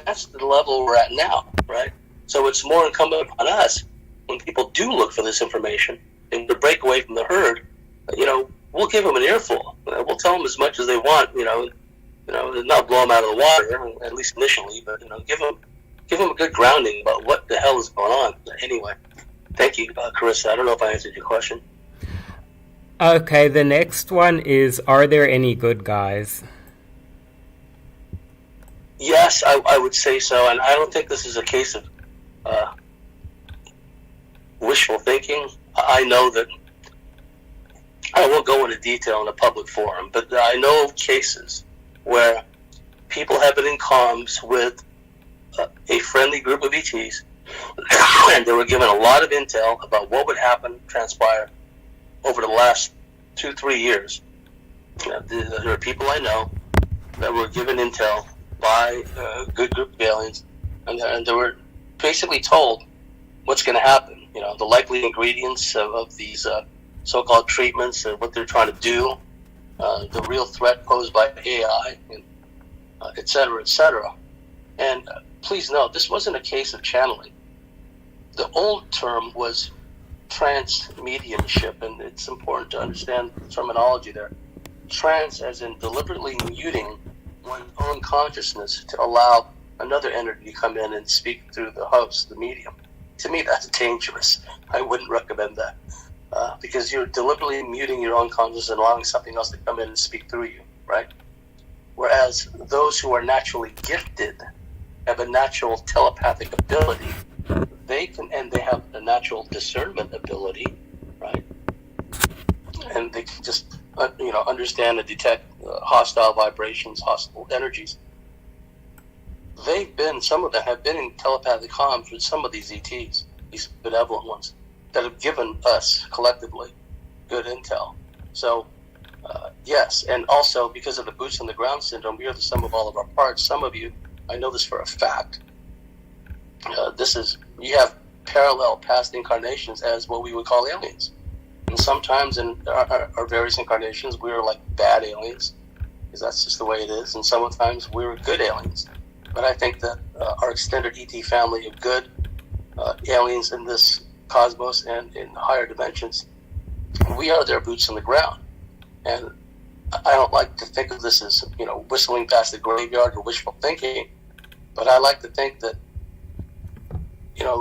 That's the level we're at now, right? So it's more incumbent on us when people do look for this information and to break away from the herd. We'll give them an earful. We'll tell them as much as they want. Not blow them out of the water, at least initially, but give them a good grounding about what the hell is going on. Anyway, thank you, Carissa. I don't know if I answered your question. Okay, the next one is, are there any good guys? Yes, I would say so, and I don't think this is a case of wishful thinking. I know that I won't go into detail in a public forum, but I know of cases where people have been in comms with a friendly group of ETs, and they were given a lot of intel about what would happen, transpire over the last 2-3 years, there are people I know that were given intel by a good group of aliens, and they were basically told what's going to happen. The likely ingredients of these so-called treatments and what they're trying to do, the real threat posed by AI, and et cetera, et cetera. And please note, this wasn't a case of channeling. The old term was trance mediumship, and it's important to understand the terminology there. Trance as in deliberately muting one's own consciousness to allow another entity to come in and speak through the host, the medium. To me, that's dangerous. I wouldn't recommend that because you're deliberately muting your own consciousness and allowing something else to come in and speak through you, right? Whereas those who are naturally gifted have a natural telepathic ability. They have a natural discernment ability, right? And they can just, understand and detect hostile vibrations, hostile energies. Some of them have been in telepathic comms with some of these ETs, these benevolent ones, that have given us collectively good intel. So, yes, and also because of the boots on the ground syndrome, we are the sum of all of our parts. Some of you, I know this for a fact. You have parallel past incarnations as what we would call aliens. And sometimes in our various incarnations, we are like bad aliens, because that's just the way it is. And sometimes we're good aliens. But I think that our extended ET family of good aliens in this cosmos and in higher dimensions, we are their boots on the ground. And I don't like to think of this as, whistling past the graveyard or wishful thinking, but I like to think that,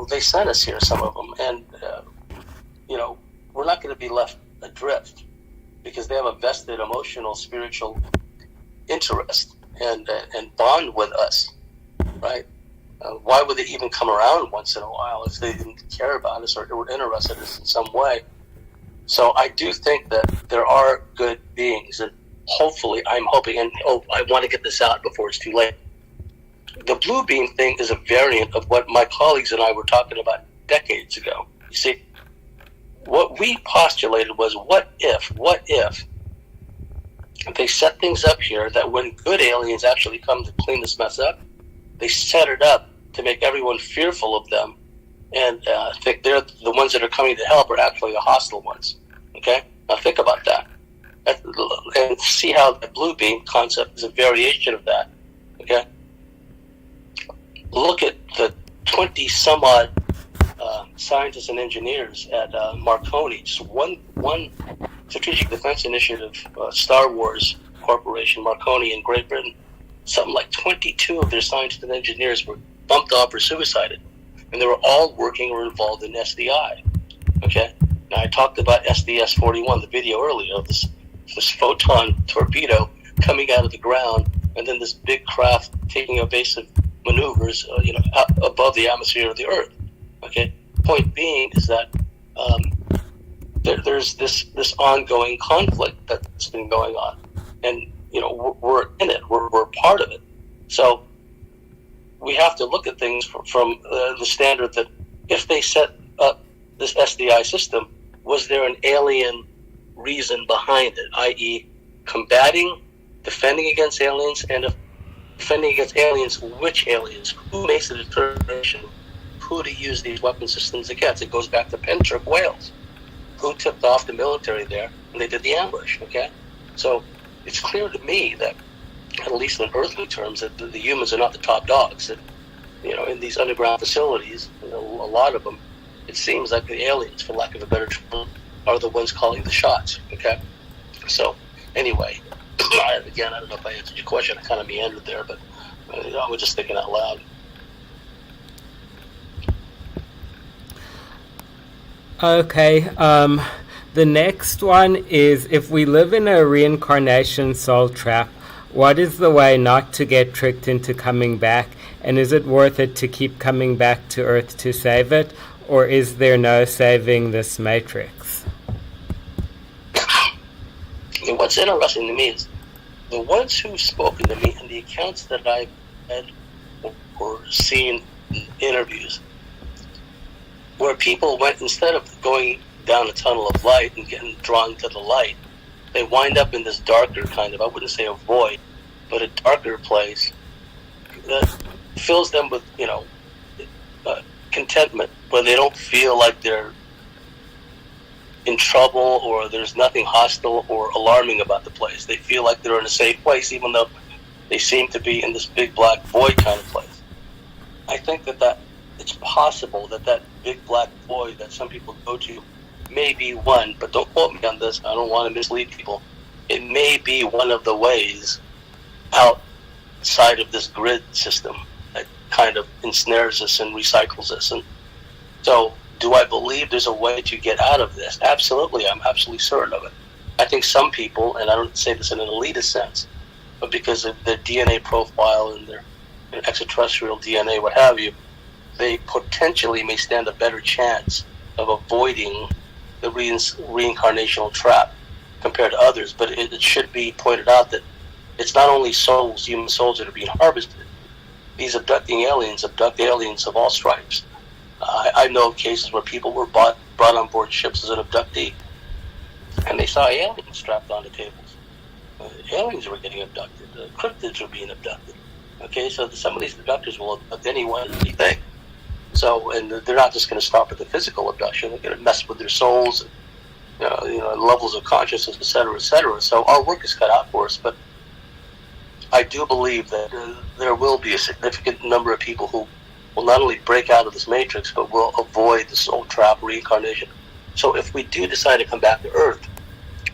they sent us here, some of them, and, we're not going to be left adrift because they have a vested emotional, spiritual interest and bond with us, right? Why would they even come around once in a while if they didn't care about us or were interested in us in some way? So I do think that there are good beings, and hopefully, I'm hoping, and I want to get this out before it's too late. The blue beam thing is a variant of what my colleagues and I were talking about decades ago. You see, what we postulated was, what if they set things up here that when good aliens actually come to clean this mess up, they set it up to make everyone fearful of them and think they're the ones that are coming to help are actually the hostile ones. Okay? Now think about that. And see how the blue beam concept is a variation of that. Okay? Look at the 20 some odd scientists and engineers at Marconi, just one strategic defense initiative, Star Wars Corporation, Marconi in Great Britain. Something like 22 of their scientists and engineers were bumped off or suicided, and they were all working or involved in SDI. Okay, now I talked about SDS-41, the video earlier of this photon torpedo coming out of the ground, and then this big craft taking evasive maneuvers, up above the atmosphere of the Earth. Okay, point being is that there's this ongoing conflict that's been going on, and we're in it. We're part of it. So we have to look at things from the standard that if they set up this SDI system, was there an alien reason behind it, i.e. combating, defending against aliens, and if defending against aliens, which aliens? Who makes the determination who to use these weapon systems against? It goes back to Pentrick, Wales. Who tipped off the military there when they did the ambush, okay? So it's clear to me that, at least in earthly terms, that the humans are not the top dogs. That, in these underground facilities, a lot of them, it seems like the aliens, for lack of a better term, are the ones calling the shots, okay? So, anyway, again, I don't know if I answered your question. I kind of meandered there, but I was just thinking out loud. Okay, the next one is, if we live in a reincarnation soul trap, what is the way not to get tricked into coming back? And is it worth it to keep coming back to Earth to save it? Or is there no saving this matrix? And what's interesting to me is the ones who've spoken to me and the accounts that I've read or seen in interviews, where people went, instead of going down a tunnel of light and getting drawn to the light, they wind up in this darker kind of, I wouldn't say a void, but a darker place that fills them with, contentment, where they don't feel like they're in trouble or there's nothing hostile or alarming about the place. They feel like they're in a safe place, even though they seem to be in this big black void kind of place. I think that it's possible that big black void that some people go to may be one, but don't quote me on this, I don't want to mislead people. It may be one of the ways outside of this grid system that kind of ensnares us and recycles us. And so, do I believe there's a way to get out of this? Absolutely, I'm absolutely certain of it. I think some people, and I don't say this in an elitist sense, but because of their DNA profile and their extraterrestrial DNA, what have you, they potentially may stand a better chance of avoiding the reincarnational trap compared to others. But it should be pointed out that it's not only souls, human souls, that are being harvested. These abducting aliens abduct aliens of all stripes. I know of cases where people were brought on board ships as an abductee, and they saw aliens strapped onto tables. Aliens were getting abducted. Cryptids were being abducted. Okay, so some of these abductors will abduct anyone and anything. So, and they're not just going to stop at the physical abduction. They're going to mess with their souls, and, levels of consciousness, etc., etc. So our work is cut out for us. But I do believe that there will be a significant number of people who will not only break out of this matrix, but will avoid the soul trap, reincarnation. So if we do decide to come back to Earth,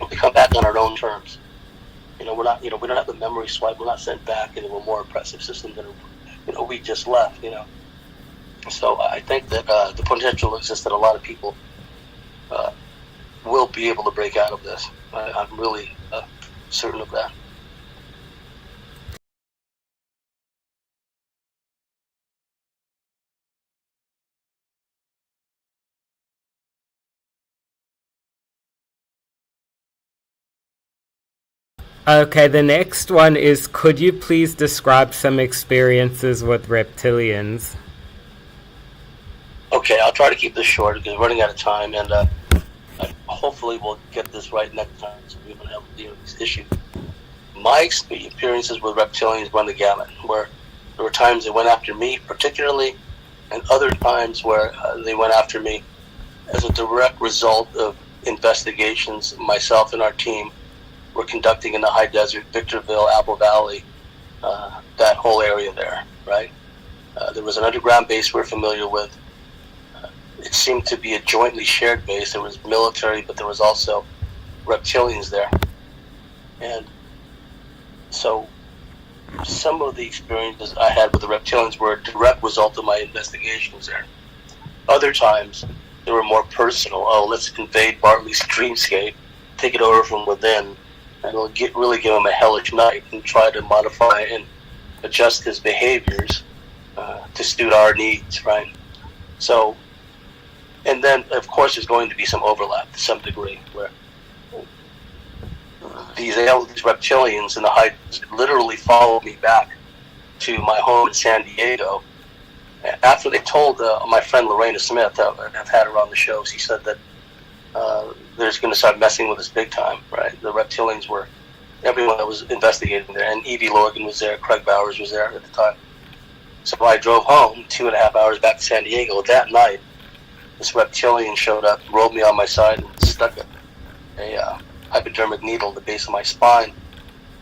we come back on our own terms. We're not, we don't have the memory swipe. We're not sent back into a more oppressive system than, we just left. So I think that the potential exists that a lot of people will be able to break out of this. I'm really certain of that. Okay, the next one is, could you please describe some experiences with reptilians? Okay, I'll try to keep this short because we're running out of time, and hopefully we'll get this right next time so we don't have to deal with these issues. My experiences with reptilians run the gamut, where there were times they went after me particularly, and other times where they went after me as a direct result of investigations myself and our team were conducting in the high desert, Victorville, Apple Valley, that whole area there, right? There was an underground base we're familiar with. It seemed to be a jointly shared base. There was military, but there was also reptilians there. And so some of the experiences I had with the reptilians were a direct result of my investigations there. Other times, they were more personal. Oh, let's invade Bartley's dreamscape, take it over from within, and it'll really give him a hellish night and try to modify and adjust his behaviors to suit our needs, right? So, and then, of course, there's going to be some overlap to some degree, where these reptilians in the high literally followed me back to my home in San Diego. After they told my friend Lorena Smith, I've had her on the show, she said that they're going to start messing with us big time, right? The reptilians were, everyone that was investigating there, and Evie Lorgan was there, Craig Bowers was there at the time. So I drove home 2.5 hours back to San Diego. That night, this reptilian showed up, rolled me on my side, and stuck a hypodermic needle at the base of my spine.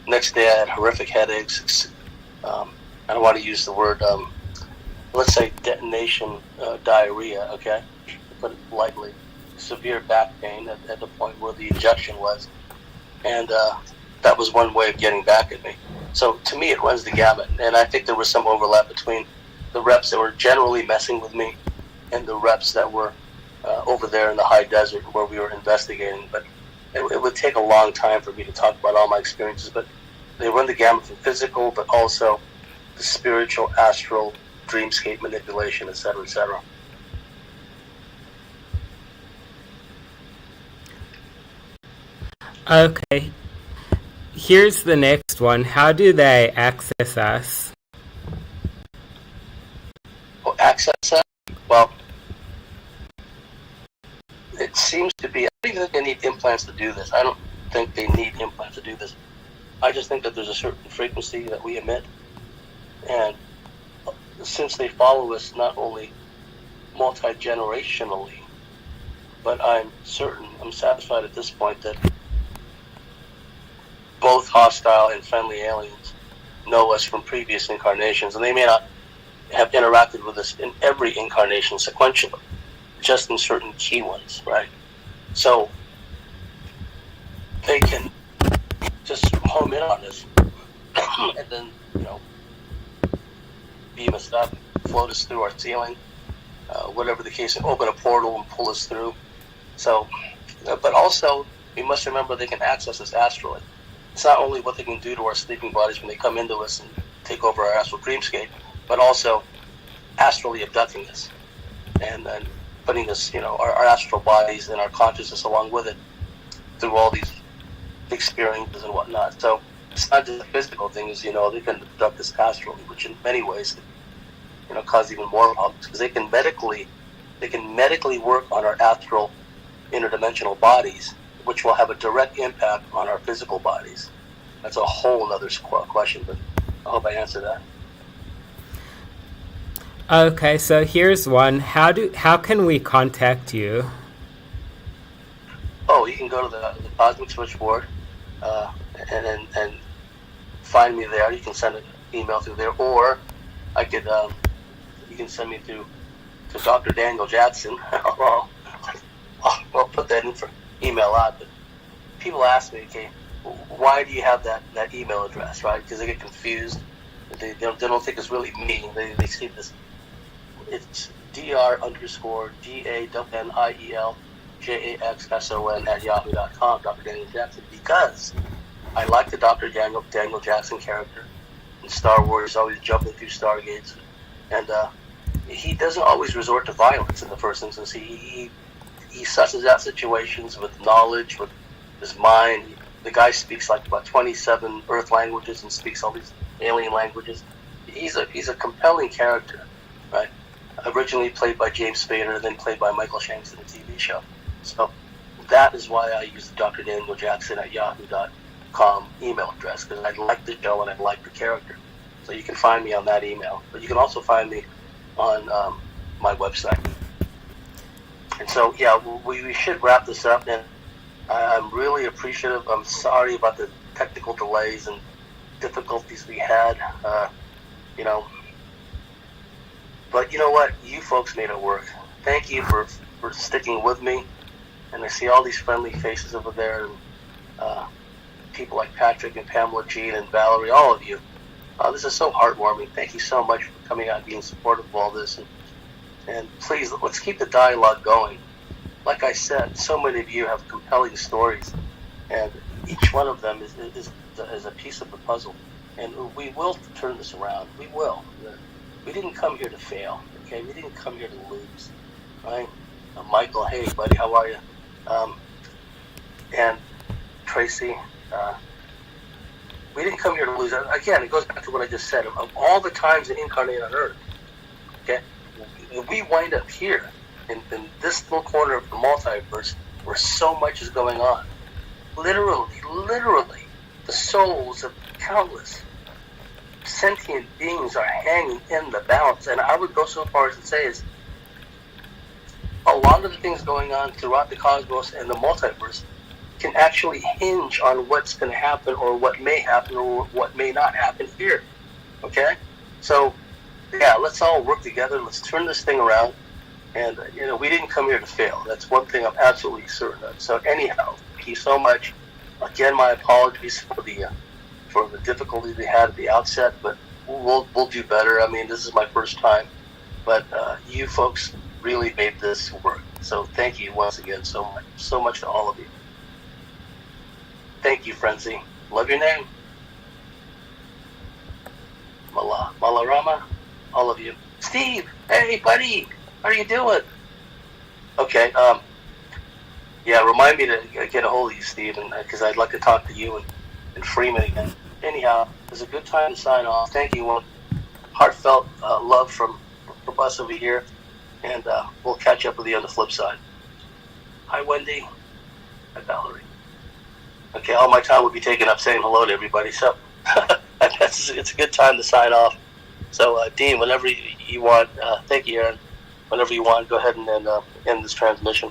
Next day, I had horrific headaches. I don't want to use the word, let's say detonation diarrhea, okay? To put it lightly. Severe back pain at the point where the injection was. And that was one way of getting back at me. So to me, it runs the gamut. And I think there was some overlap between the reps that were generally messing with me and the reps that were over there in the high desert where we were investigating. But it would take a long time for me to talk about all my experiences. But they run the gamut from physical, but also the spiritual, astral, dreamscape manipulation, etc., etc. Okay, here's the next one. How do they access us? Well, access us? Well, it seems to be, I don't even think they need implants to do this. think they need implants to do this. I just think that there's a certain frequency that we emit, and since they follow us not only multi-generationally, but I'm satisfied at this point that both hostile and friendly aliens know us from previous incarnations, and they may not have interacted with us in every incarnation sequentially, just in certain key ones, right? So they can just home in on us and then, beam us up, float us through our ceiling, whatever the case, and open a portal and pull us through. So, but also, we must remember they can access us astrally. It's not only what they can do to our sleeping bodies when they come into us and take over our astral dreamscape, but also astrally abducting us and then putting us, our astral bodies and our consciousness along with it through all these experiences and whatnot. So it's not just a physical thing, as they can abduct us astrally, which in many ways could, cause even more problems, because they can medically work on our astral interdimensional bodies, which will have a direct impact on our physical bodies. That's a whole other question, but I hope I answered that. Okay, so here's one. How can we contact you? Oh, you can go to the Cosmic Switchboard and find me there. You can send an email through there, or I could you can send me to Dr. Daniel Jackson. I'll put that in for email out. But people ask me, okay, why do you have that email address, right? Because they get confused. They don't think it's really me. They see this. It's dr_DANIELJAXSON @yahoo.com, Dr. Daniel Jackson, because I like the Dr. Daniel Jackson character. In Star Wars, always jumping through stargates, and he doesn't always resort to violence in the first instance. He susses out situations with knowledge, with his mind. The guy speaks like about 27 Earth languages and speaks all these alien languages. He's a compelling character, right? Originally played by James Spader, then played by Michael Shanks in the TV show. So that is why I use the Dr. Daniel Jackson @yahoo.com email address, because I like the show and I like the character. So you can find me on that email, but you can also find me on my website. And so, yeah, we should wrap this up, and I'm really appreciative. I'm sorry about the technical delays and difficulties we had, But you know what? You folks made it work. Thank you for sticking with me. And I see all these friendly faces over there, and people like Patrick and Pamela Jean and Valerie, all of you. This is so heartwarming. Thank you so much for coming out and being supportive of all this. And please, let's keep the dialogue going. Like I said, so many of you have compelling stories, and each one of them is a piece of the puzzle. And we will turn this around. We will. We didn't come here to fail, okay? We didn't come here to lose, right? Michael, hey, buddy, how are you? And Tracy, we didn't come here to lose. Again, it goes back to what I just said. Of all the times to incarnate on Earth, okay, we wind up here in this little corner of the multiverse where so much is going on. Literally, the souls of countless sentient beings are hanging in the balance. And I would go so far as to say is a lot of the things going on throughout the cosmos and the multiverse can actually hinge on what's going to happen, or what may happen, or what may not happen here. Okay? So, yeah, let's all work together. Let's turn this thing around. And, we didn't come here to fail. That's one thing I'm absolutely certain of. So, anyhow, thank you so much. Again, my apologies for the difficulties we had at the outset, but we'll do better. I mean, this is my first time, but you folks really made this work. So thank you once again so much to all of you. Thank you, Frenzy. Love your name. Malarama, all of you. Steve, hey buddy, how are you doing? Okay, yeah, remind me to get a hold of you, Steve, because I'd like to talk to you and Freeman again. Anyhow, it's a good time to sign off. Thank you. One heartfelt love from us over here, and we'll catch up with you on the flip side. Hi, Wendy. Hi, Valerie. Okay, all my time will be taken up saying hello to everybody. So it's a good time to sign off. So Dean, whenever you want, thank you, Aaron. Whenever you want, go ahead and end this transmission.